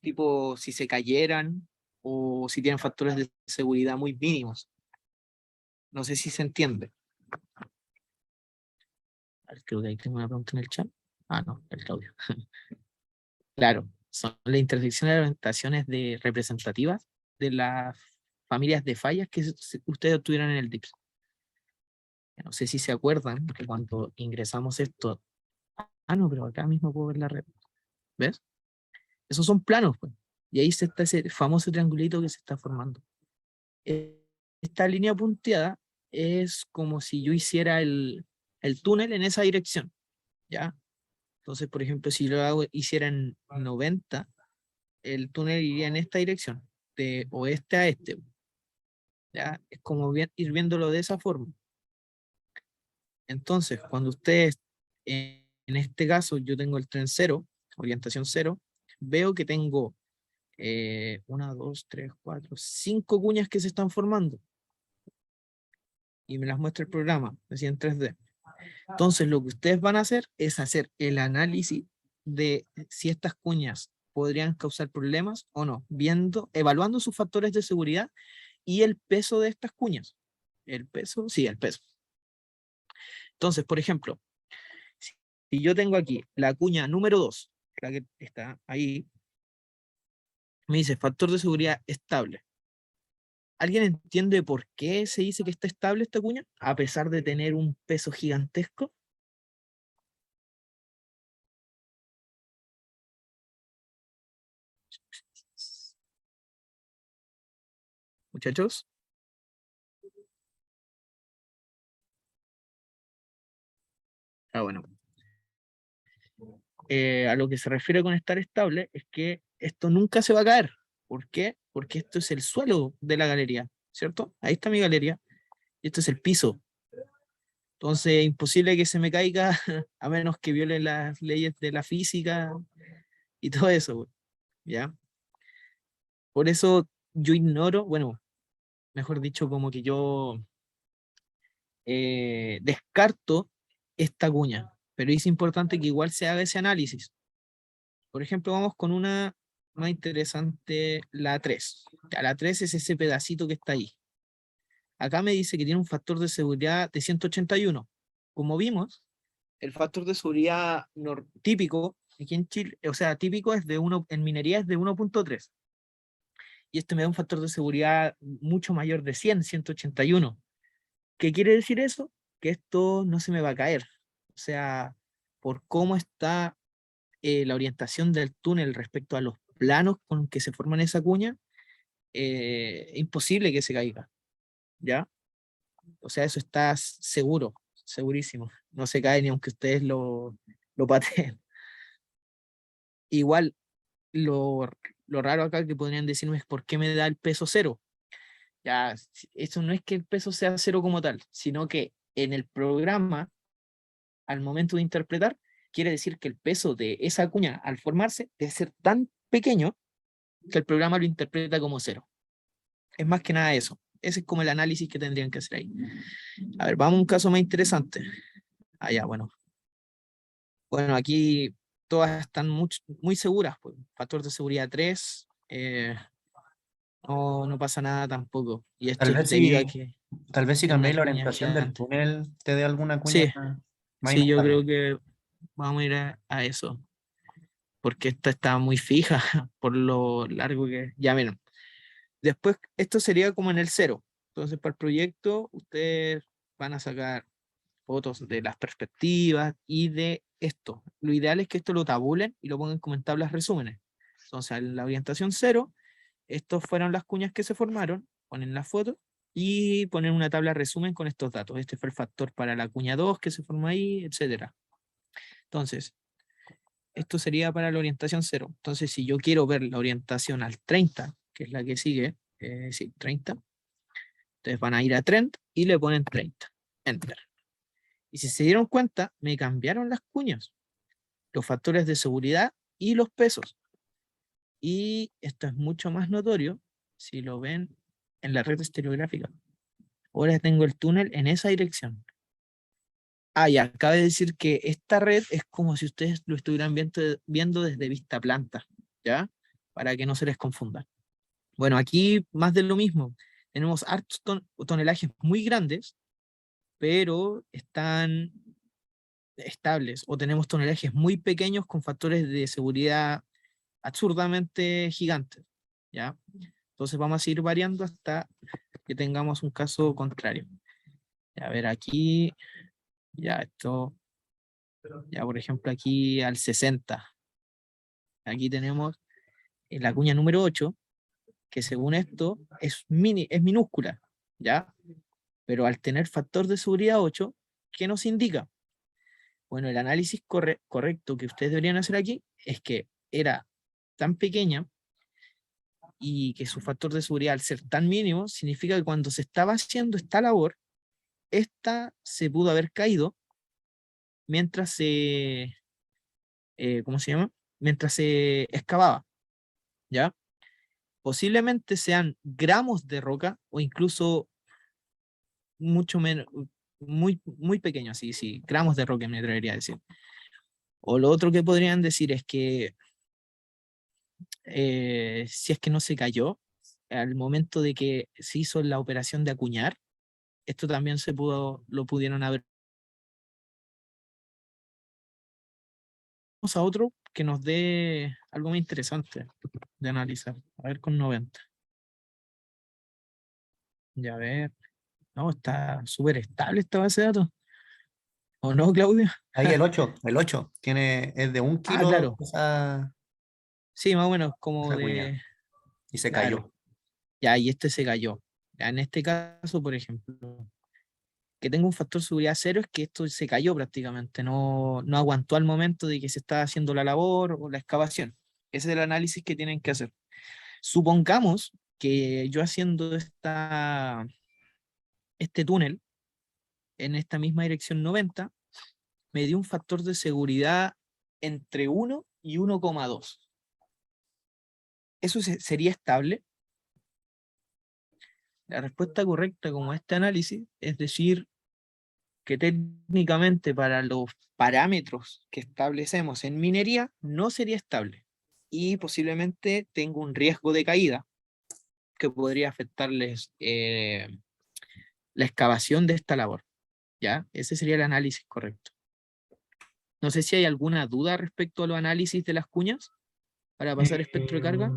tipo si se cayeran o si tienen factores de seguridad muy mínimos. No sé si se entiende. A ver, creo que ahí tengo una pregunta en el chat. Ah, no, el Claudio. Claro, son las intersecciones de orientaciones representativas de las familias de fallas que ustedes obtuvieron en el DIPS. No sé si se acuerdan que cuando ingresamos esto, no, pero acá mismo puedo ver la red, ¿ves? Esos son planos, pues. Y ahí está ese famoso triangulito que se está formando. Esta línea punteada es como si yo hiciera el túnel en esa dirección, ¿ya? Entonces, por ejemplo, si hiciera en 90, el túnel iría en esta dirección, de oeste a este, ¿ya? Es como ir viéndolo de esa forma. Entonces, cuando ustedes, en este caso, yo tengo el tren 0, orientación 0, veo que tengo 1, 2, 3, 4, 5 cuñas que se están formando. Y me las muestra el programa, así en 3D. Entonces, lo que ustedes van a hacer es hacer el análisis de si estas cuñas podrían causar problemas o no, evaluando sus factores de seguridad y el peso de estas cuñas. El peso, sí, el peso. Entonces, por ejemplo, si yo tengo aquí la cuña número 2, la que está ahí, me dice factor de seguridad estable. ¿Alguien entiende por qué se dice que está estable esta cuña? A pesar de tener un peso gigantesco. Muchachos. Bueno. A lo que se refiere con estar estable es que esto nunca se va a caer. ¿Por qué? Porque esto es el suelo de la galería, ¿cierto? Ahí está mi galería y esto es el piso. Entonces es imposible que se me caiga a menos que viole las leyes de la física y todo eso, ¿ya? Por eso yo ignoro, bueno, mejor dicho, como que yo descarto esta cuña, pero es importante que igual se haga ese análisis. Por ejemplo, vamos con una más interesante, la 3. Ya, la 3 es ese pedacito que está ahí. Acá me dice que tiene un factor de seguridad de 181. Como vimos, el factor de seguridad típico aquí en Chile, o sea, típico es de 1, en minería es de 1.3. Y este me da un factor de seguridad mucho mayor de 100, 181. ¿Qué quiere decir eso? Que esto no se me va a caer. O sea, por cómo está la orientación del túnel respecto a los planos con que se forman esa cuña, imposible que se caiga, ¿ya? O sea, eso está seguro, segurísimo. No se cae ni aunque ustedes lo pateen. Igual, lo raro acá que podrían decirme es por qué me da el peso cero. Ya, eso no es que el peso sea cero como tal, sino que en el programa, al momento de interpretar, quiere decir que el peso de esa cuña al formarse debe ser tan pequeño que el programa lo interpreta como cero. Es más que nada eso. Ese es como el análisis que tendrían que hacer ahí. A ver, vamos a un caso más interesante. Allá, bueno. Bueno, aquí todas están muy seguras. Pues. Factor de seguridad 3. No pasa nada tampoco. Y esto Tal es vez debido a si, que tal vez si es una cambiáis la cuña orientación del gigante. túnel, te dé alguna cuña Sí, más sí, yo inestable. creo que vamos a ir a eso. Porque esta está muy fija por lo largo que es. Ya miren. Después, esto sería como en el cero. Entonces, para el proyecto, ustedes van a sacar fotos de las perspectivas y de esto. Lo ideal es que esto lo tabulen y lo pongan como en tablas resúmenes. Entonces, en la orientación cero, estos fueron las cuñas que se formaron, ponen la foto y ponen una tabla resumen con estos datos. Este fue el factor para la cuña 2 que se formó ahí, etcétera. Entonces, esto sería para la orientación cero. Entonces, si yo quiero ver la orientación al 30, que es la que sigue, sí, 30, entonces van a ir a trend y le ponen 30, enter. Y si se dieron cuenta, me cambiaron las cuñas, los factores de seguridad y los pesos. Y esto es mucho más notorio si lo ven en la red estereográfica. Ahora tengo el túnel en esa dirección. Ya, cabe decir que esta red es como si ustedes lo estuvieran viendo desde vista planta, ¿ya? Para que no se les confunda. Bueno, aquí más de lo mismo. Tenemos hartos tonelajes muy grandes, pero están estables, o tenemos tonelajes muy pequeños con factores de seguridad absurdamente gigantes, ¿ya? Entonces vamos a ir variando hasta que tengamos un caso contrario. A ver, aquí, ya esto, ya por ejemplo aquí al 60. Aquí tenemos la cuña número 8, que según esto es minúscula, ¿ya? Pero al tener factor de seguridad 8, ¿qué nos indica? Bueno, el análisis correcto que ustedes deberían hacer aquí es que era tan pequeña y que su factor de seguridad al ser tan mínimo, significa que cuando se estaba haciendo esta labor, esta se pudo haber caído mientras ¿cómo se llama? Mientras se excavaba, ¿ya? Posiblemente sean gramos de roca o incluso mucho menos, muy pequeños, sí, gramos de roca me atrevería a decir. O lo otro que podrían decir es que si es que no se cayó, al momento de que se hizo la operación de acuñar, esto también lo pudieron haber. Vamos a otro que nos dé algo más interesante de analizar. A ver con 90. Ya a ver. No, está súper estable esta base de datos. ¿O no, Claudia? Ahí el 8 es de 1 kilo Claro. esa, Sí, más o menos como esa cuña. de. Y se Claro. cayó. Ya, y este se cayó. Ya, en este caso, por ejemplo, que tenga un factor de seguridad cero es que esto se cayó prácticamente, no aguantó al momento de que se estaba haciendo la labor o la excavación. Ese es el análisis que tienen que hacer. Supongamos que yo haciendo este túnel en esta misma dirección 90, me dio un factor de seguridad entre 1 y 1,2. ¿Eso sería estable? La respuesta correcta como este análisis es decir que técnicamente para los parámetros que establecemos en minería no sería estable y posiblemente tenga un riesgo de caída que podría afectarles la excavación de esta labor. ¿Ya? Ese sería el análisis correcto. No sé si hay alguna duda respecto a los análisis de las cuñas para pasar espectro de carga.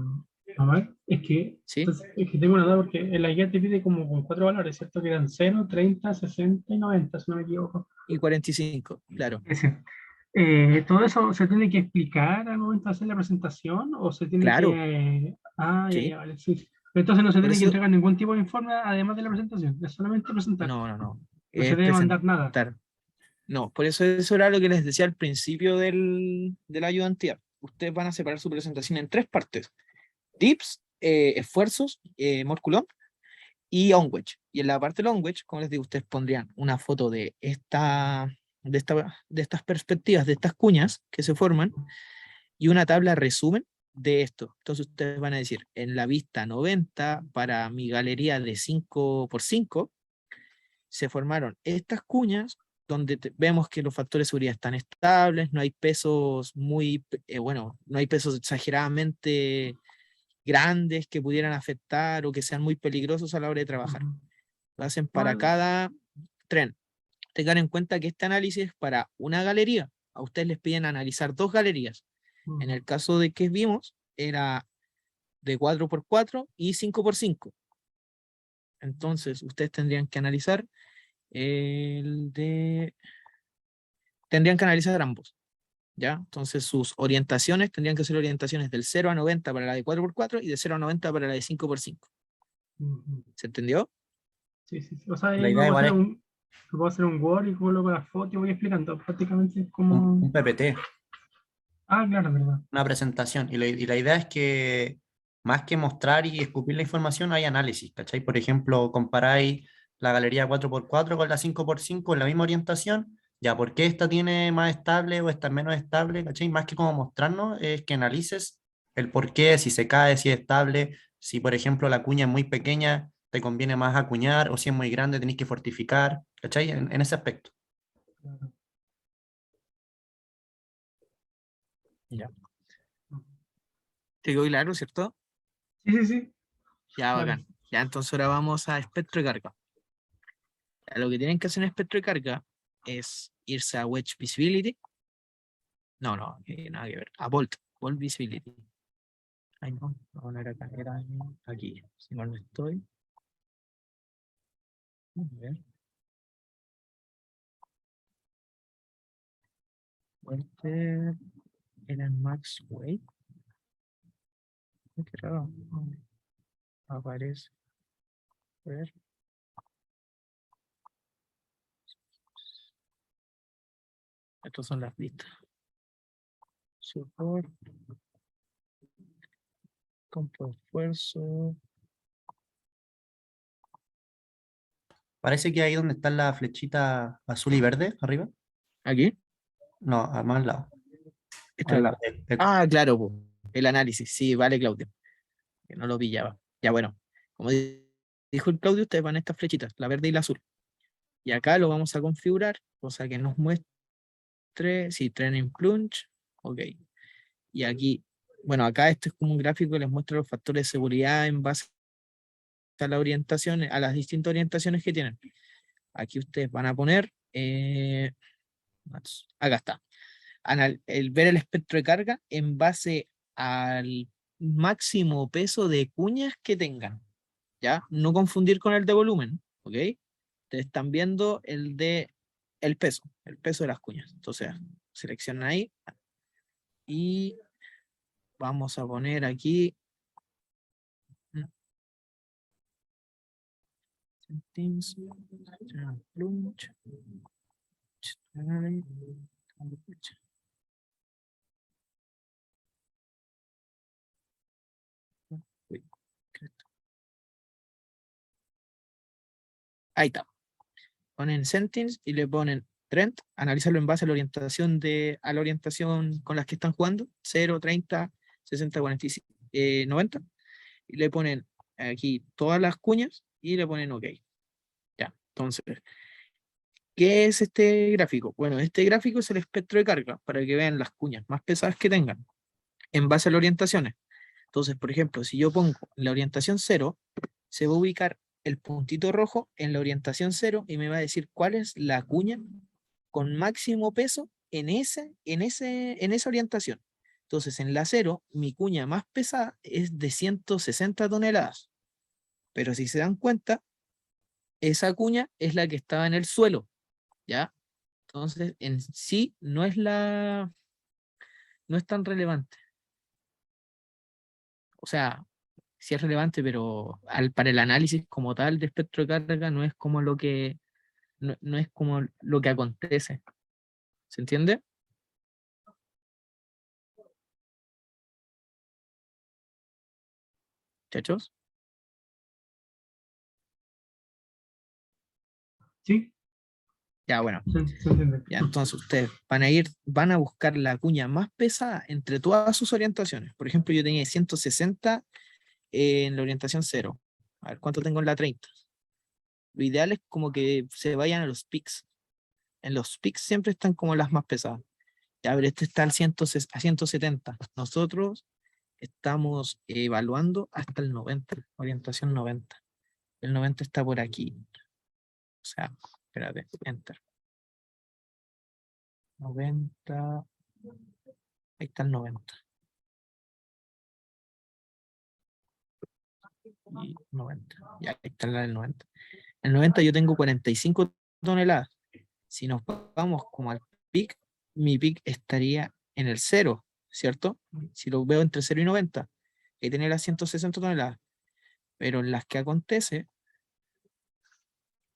Mamá, es que, ¿Sí? entonces, es que tengo una duda porque en la guía te pide como con 4 valores, ¿cierto? Que eran 0, 30, 60 y 90, si no me equivoco. Y 45, claro. Ese. ¿Todo eso se tiene que explicar al momento de hacer la presentación o se tiene Claro, que... ya, sí. vale, sí. Entonces no se Por tiene que eso, entregar ningún tipo de informe además de la presentación, es solamente presentar. no. No se Es debe mandar nada. presentar. No, por eso era lo que les decía al principio de la ayudantía. Ustedes van a separar su presentación en 3 partes. Tips, esfuerzos, Morculón y Onwedge. Y en la parte de Onwedge, como les digo, ustedes pondrían una foto de estas perspectivas, de estas cuñas que se forman, y una tabla resumen de esto. Entonces ustedes van a decir, en la vista 90 para mi galería de 5x5, se formaron estas cuñas donde vemos que los factores de seguridad están estables, no hay pesos no hay pesos exageradamente grandes que pudieran afectar o que sean muy peligrosos a la hora de trabajar. Lo hacen para cada tren. Tengan en cuenta que este análisis es para una galería. A ustedes les piden analizar 2 galerías. En el caso de que vimos, era de 4x4 y 5x5. Entonces, ustedes tendrían que analizar tendrían que analizar ambos, ¿ya? Entonces, sus orientaciones tendrían que ser orientaciones del 0 a 90 para la de 4x4 y de 0 a 90 para la de 5x5. ¿Se entendió? Sí. O sea, La ahí idea igual es me puedo hacer un Word y coloco las fotos y voy explicando. Prácticamente es un, como... un PPT, Ah, claro, verdad. una presentación. Y la idea es que más que mostrar y escupir la información, hay análisis, ¿cachai? Por ejemplo, comparáis la galería 4x4 con la 5x5 en la misma orientación. Ya, ¿por qué esta tiene más estable o esta menos estable? ¿Cachai? Más que como mostrarnos, es que analices el por qué, si se cae, si es estable, si por ejemplo la cuña es muy pequeña, te conviene más acuñar, o si es muy grande, tenéis que fortificar, ¿cachai? En ese aspecto. Claro. Ya. ¿Te quedó claro, cierto? Sí. Ya, Claro. bacán. Ya, entonces ahora vamos a espectro de carga. Ya, lo que tienen que hacer en espectro de carga es irse a Wedge Visibility. No, nada que ver. A Volt Visibility. Ay, no era acá, era aquí. Si mal no estoy. A ver. Walter era en Maxwell. Qué raro. No aparece. A ver. Estas son las listas. Support. Campo de esfuerzo. Parece que ahí donde está la flechita azul y verde, arriba. Aquí. No, a más al lado. Esta es la. El- Ah, claro, po. El análisis. Sí, vale, Claudio. Que no lo pillaba. Ya bueno. Como dijo el Claudio, ustedes van a estas flechitas, la verde y la azul. Y acá lo vamos a configurar, cosa que nos muestre si Training Plunge. Ok. Y aquí, bueno, acá esto es como un gráfico que les muestra los factores de seguridad en base a la orientación, a las distintas orientaciones que tienen. Aquí ustedes van a poner, acá está, el ver el espectro de carga en base al máximo peso de cuñas que tengan, ¿ya? No confundir con el de volumen, ¿ok? Ustedes están viendo el el peso de las cuñas. Entonces, seleccionan ahí y vamos a poner aquí settings, plunge, uy, ahí está. Ponen settings y le ponen trend, analizarlo en base a la orientación con las que están jugando, 0, 30, 60, 45, 90, y le ponen aquí todas las cuñas y le ponen OK. Ya, entonces, ¿qué es este gráfico? Bueno, este gráfico es el espectro de carga para que vean las cuñas más pesadas que tengan en base a las orientaciones. Entonces, por ejemplo, si yo pongo la orientación 0, se va a ubicar el puntito rojo en la orientación 0 y me va a decir cuál es la cuña con máximo peso en esa orientación. Entonces, en la 0, mi cuña más pesada es de 160 toneladas. Pero si se dan cuenta, esa cuña es la que estaba en el suelo, ¿ya? Entonces, en sí no es tan relevante. O sea, sí es relevante, pero para el análisis como tal de espectro de carga no es como lo que, no es como lo que acontece. ¿Se entiende? Muchachos. Sí, Ya, bueno. se entiende. Ya, entonces ustedes van a buscar la cuña más pesada entre todas sus orientaciones. Por ejemplo, yo tenía 160 en la orientación 0. A ver, ¿cuánto tengo en la 30? Lo ideal es como que se vayan a los pics. En los pics siempre están como las más pesadas. Ya, a ver, este está al 170. Nosotros estamos evaluando hasta el 90, orientación 90. El 90 está por aquí. O sea, espérate, enter. 90. Ahí está el 90. Y 90. Ya, ahí está la del 90. En el 90 yo tengo 45 toneladas. Si nos vamos como al pic, mi pic estaría en el 0, ¿cierto? Si lo veo entre 0 y 90, ahí tiene las 160 toneladas. Pero en las que acontece,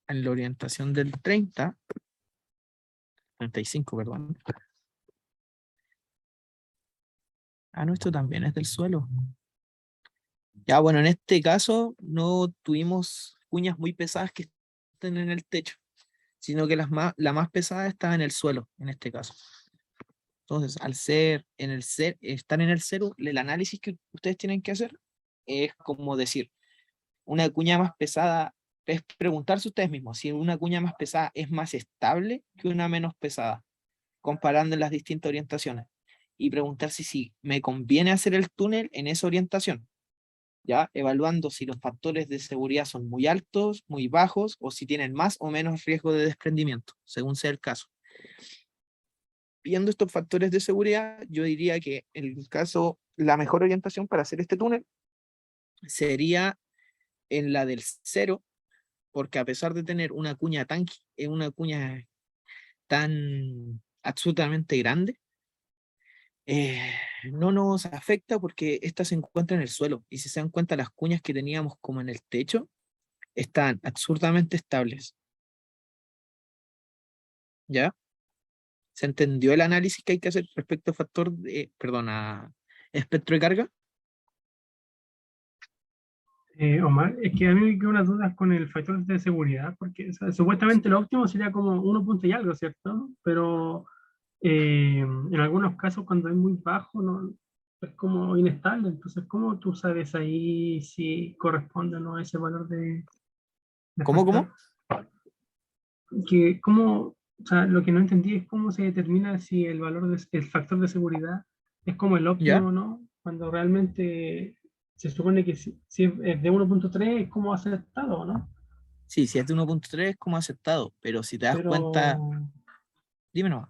en la orientación del 35, perdón. Ah, no, esto también es del suelo. Ya, bueno, en este caso no tuvimos cuñas muy pesadas que estén en el techo, sino que la más pesada estaba en el suelo, en este caso. Entonces, al estar en el cero, el análisis que ustedes tienen que hacer es como decir, una cuña más pesada, es preguntarse ustedes mismos si una cuña más pesada es más estable que una menos pesada, comparando las distintas orientaciones. Y preguntarse si me conviene hacer el túnel en esa orientación, ¿ya? Evaluando si los factores de seguridad son muy altos, muy bajos, o si tienen más o menos riesgo de desprendimiento, según sea el caso. Viendo estos factores de seguridad, yo diría que en el caso, la mejor orientación para hacer este túnel sería en la del 0, porque a pesar de tener una cuña tan absolutamente grande, no nos afecta porque esta se encuentra en el suelo. Y si se dan cuenta, las cuñas que teníamos como en el techo están absurdamente estables. ¿Ya? ¿Se entendió el análisis que hay que hacer respecto a a espectro de carga? Omar, es que a mí me quedan unas dudas con el factor de seguridad, porque o sea, supuestamente lo óptimo sería como 1 punto y algo, ¿cierto? Pero en algunos casos cuando es muy bajo no, es como inestable, entonces ¿cómo tú sabes ahí si corresponde o no a ese valor de ¿Cómo, factor? cómo? ¿Cómo, o sea, lo que no entendí es cómo se determina si el valor el factor de seguridad es como el ¿Ya? óptimo o no, cuando realmente se supone que si es de 1.3 es como aceptado, ¿no? Sí, si es de 1.3 es como aceptado, pero si te das Pero cuenta, dime nomás.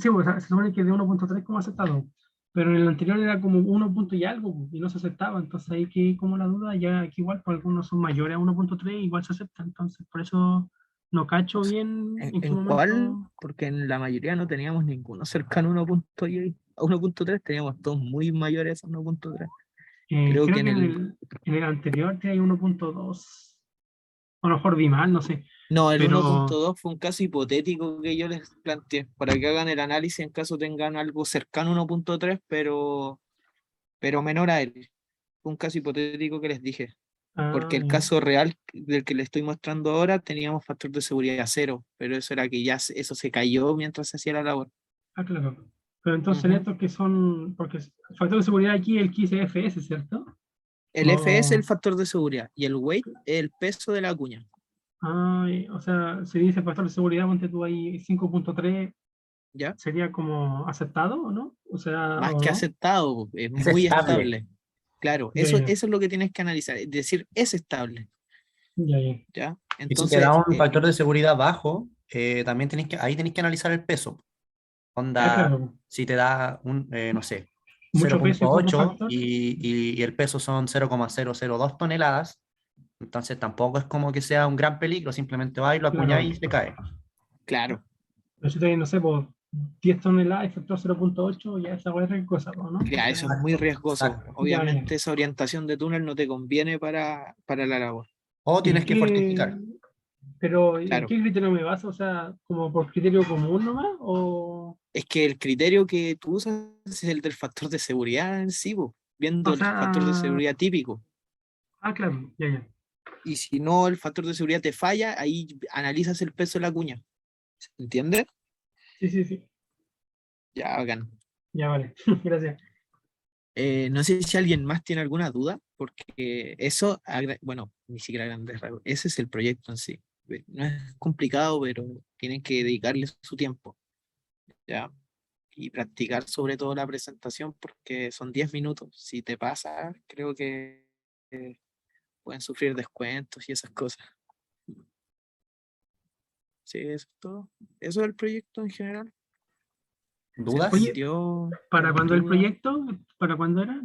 sí, o sea, se supone que de 1.3 como aceptado, pero en el anterior era como 1 punto y algo y no se aceptaba, entonces ahí que como la duda, ya aquí igual, pues algunos son mayores a 1.3 igual se acepta, entonces por eso no cacho O sea, bien en qué ¿en cuál? momento. Porque en la mayoría no teníamos ninguno cercano a 1.3, teníamos todos muy mayores a 1.3. Creo que Creo en que el... en el anterior hay 1.2. A lo mejor vi mal, no sé. No, el Pero 1.2 fue un caso hipotético que yo les planteé, para que hagan el análisis en caso tengan algo cercano a 1.3, pero menor a él. Fue un caso hipotético que les dije. Porque el ya. caso real del que le estoy mostrando ahora teníamos factor de seguridad 0, pero eso era que ya eso se cayó mientras se hacía la labor. Claro. Pero entonces en Ujú. estos que son, porque el factor de seguridad aquí el 15 FPS, ¿cierto? El F es el O, factor de seguridad y el weight es el peso de la cuña. o sea, si dice factor de seguridad, ponte tú ahí 5.3, ¿Ya? sería como aceptado o no? O sea, Más o que no. aceptado, es Es muy estable. estable. Claro, Ya, eso, ya, eso es lo que tienes que analizar, es decir, es estable. ya, ya. ¿Ya? Y si te da Entonces, un factor de seguridad bajo, también ahí tenés que analizar el peso. Onda, Claro. si te da no sé, Mucho peso y poco 0.8 factor. y el peso son 0,002 toneladas, entonces tampoco es como que sea un gran peligro, simplemente va y lo Claro. acuñáis y se cae. claro, Pero si te, no sé, pues, 10 toneladas y factor 0.8, ya esa es cosa, ¿no? Ya, eso es muy riesgoso. exacto. Obviamente esa orientación de túnel no te conviene para la labor. O ¿Y tienes que fortificar. pero ¿en Claro. qué criterio me baso? O sea, ¿como por criterio común nomás? ¿O, Es que el criterio que tú usas es el del factor de seguridad en sí, po, viendo o el factor de sea, seguridad típico. claro, ya, ya. Y si no el factor de seguridad te falla, ahí analizas el peso de la cuña. ¿Entiendes? Sí, sí, sí. Ya, bacán. Ya, vale. Gracias. No sé si alguien más tiene alguna duda, porque eso, bueno, ni siquiera a grandes rasgos, ese es el proyecto en sí. No es complicado, pero tienen que dedicarle su tiempo, ¿ya? Y practicar sobre todo la presentación, porque son 10 minutos. Si te pasa, creo que pueden sufrir descuentos y esas cosas. Sí, eso es todo. Eso es el proyecto en general. ¿Se ¿Dudas? Oye, entendió? ¿para ¿Tienen cuándo el duda? proyecto? ¿Para cuándo era?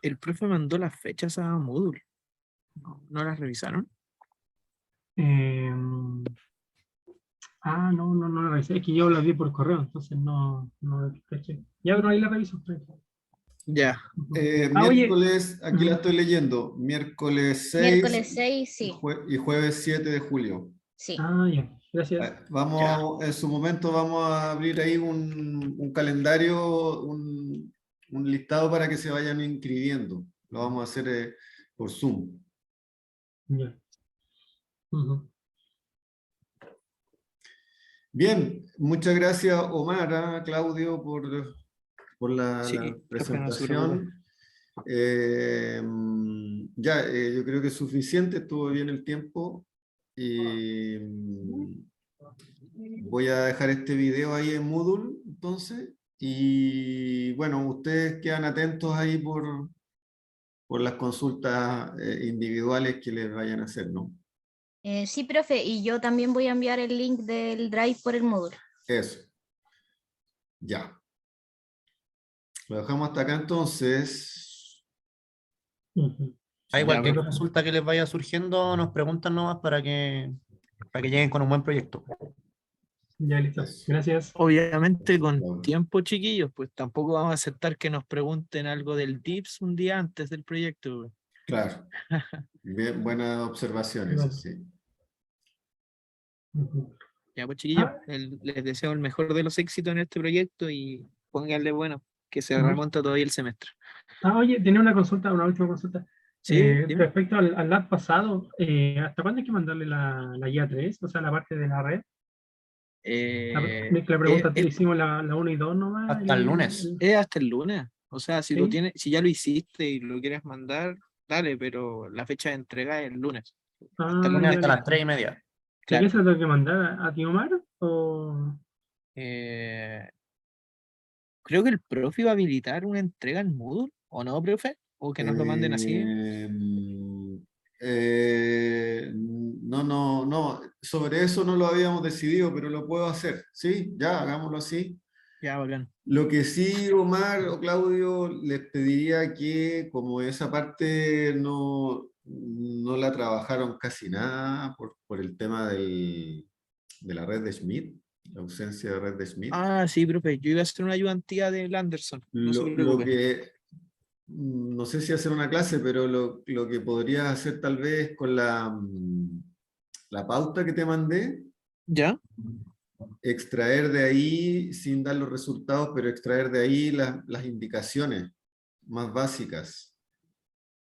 El profe mandó las fechas a Moodle. ¿No las revisaron? Eh, no la revisé. Es que yo la vi por correo, entonces no la caché. Ya, pero ahí la reviso. Ya. Ujú. Oye, Miércoles, aquí la ujú, estoy leyendo, miércoles 6 Miércoles 6, y, sí, y jueves 7 de julio. sí. ya, gracias. Ya. En su momento vamos a abrir ahí un calendario, un listado para que se vayan inscribiendo. Lo vamos a hacer por Zoom. Ya. Ujú. Bien, muchas gracias Omar, Claudio, por la Sí, profe, no se preocupe. presentación. Yo creo que es suficiente, estuvo bien el tiempo. Y voy a dejar este video ahí en Moodle, entonces. Y bueno, ustedes quedan atentos ahí por las consultas individuales que les vayan a hacer, ¿no? Sí, profe, y yo también voy a enviar el link del Drive por el módulo. Eso, ya. Lo dejamos hasta acá entonces. Ujú. Hay Ya, cualquier profe. consulta que les vaya surgiendo, nos preguntan nomás para que lleguen con un buen proyecto. Ya, listo. Eso. Gracias. Obviamente con Bueno, tiempo, chiquillos, pues tampoco vamos a aceptar que nos pregunten algo del DIPS un día antes del proyecto. claro, bien, buenas observaciones, Vale. sí. Ujú. Ya, pues chiquillos, Ah, les deseo el mejor de los éxitos en este proyecto y pónganle bueno, que se ujú. remonta todavía el semestre. Oye, tenía una consulta, una última consulta. ¿Sí? Dime. Respecto al lab pasado, ¿hasta cuándo hay que mandarle la guía 3? O sea, la parte de la red. La pregunta, Es, hicimos la 1 y 2 nomás. Hasta el lunes. es hasta el lunes. O sea, si lo Sí. tienes, si ya lo hiciste y lo quieres mandar, dale, pero la fecha de entrega es el lunes. Hasta el Lunes lunes. Ya, hasta las listo. 3:30. ¿Y a quién Claro. se lo tengo que mandar? ¿A ti, Omar? ¿O Eh, Creo que el profe iba a habilitar una entrega en Moodle, ¿o no, profe? O que nos lo manden así. No, sobre eso no lo habíamos decidido, pero lo puedo hacer, ¿sí? Ya, hagámoslo así. Ya, bacán. Lo que sí, Omar o Claudio, les pediría que como esa parte no la trabajaron casi nada por el tema de la red de Schmidt, la ausencia de red de Schmidt. Ah, sí, profe, yo iba a hacer una ayudantía de Anderson, no se Lo preocupe. que, no sé si hacer una clase, pero lo que podrías hacer tal vez con la pauta que te mandé, ¿Ya? extraer de ahí, sin dar los resultados, pero extraer de ahí las indicaciones más básicas.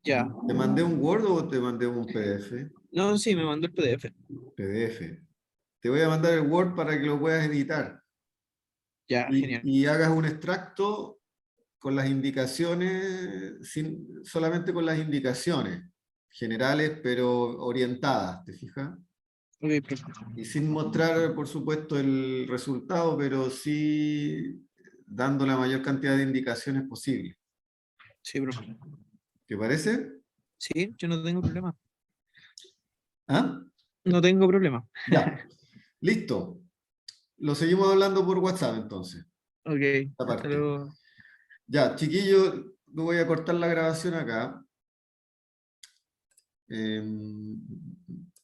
Ya. ¿Te mandé un Word o te mandé un PDF? No, sí, me mandó el PDF. PDF. Te voy a mandar el Word para que lo puedas editar Ya, genial. y hagas un extracto con las indicaciones, solamente con las indicaciones generales, pero orientadas, ¿te fijas? Ok, profe. Y sin mostrar, por supuesto, el resultado, pero sí dando la mayor cantidad de indicaciones posible. Sí, profe. ¿Te parece? Sí, yo no tengo problema. ¿Ah? No tengo problema. Ya. Listo. Lo seguimos hablando por WhatsApp entonces. Ok, hasta Aparte. luego. Ya, chiquillos, voy a cortar la grabación acá.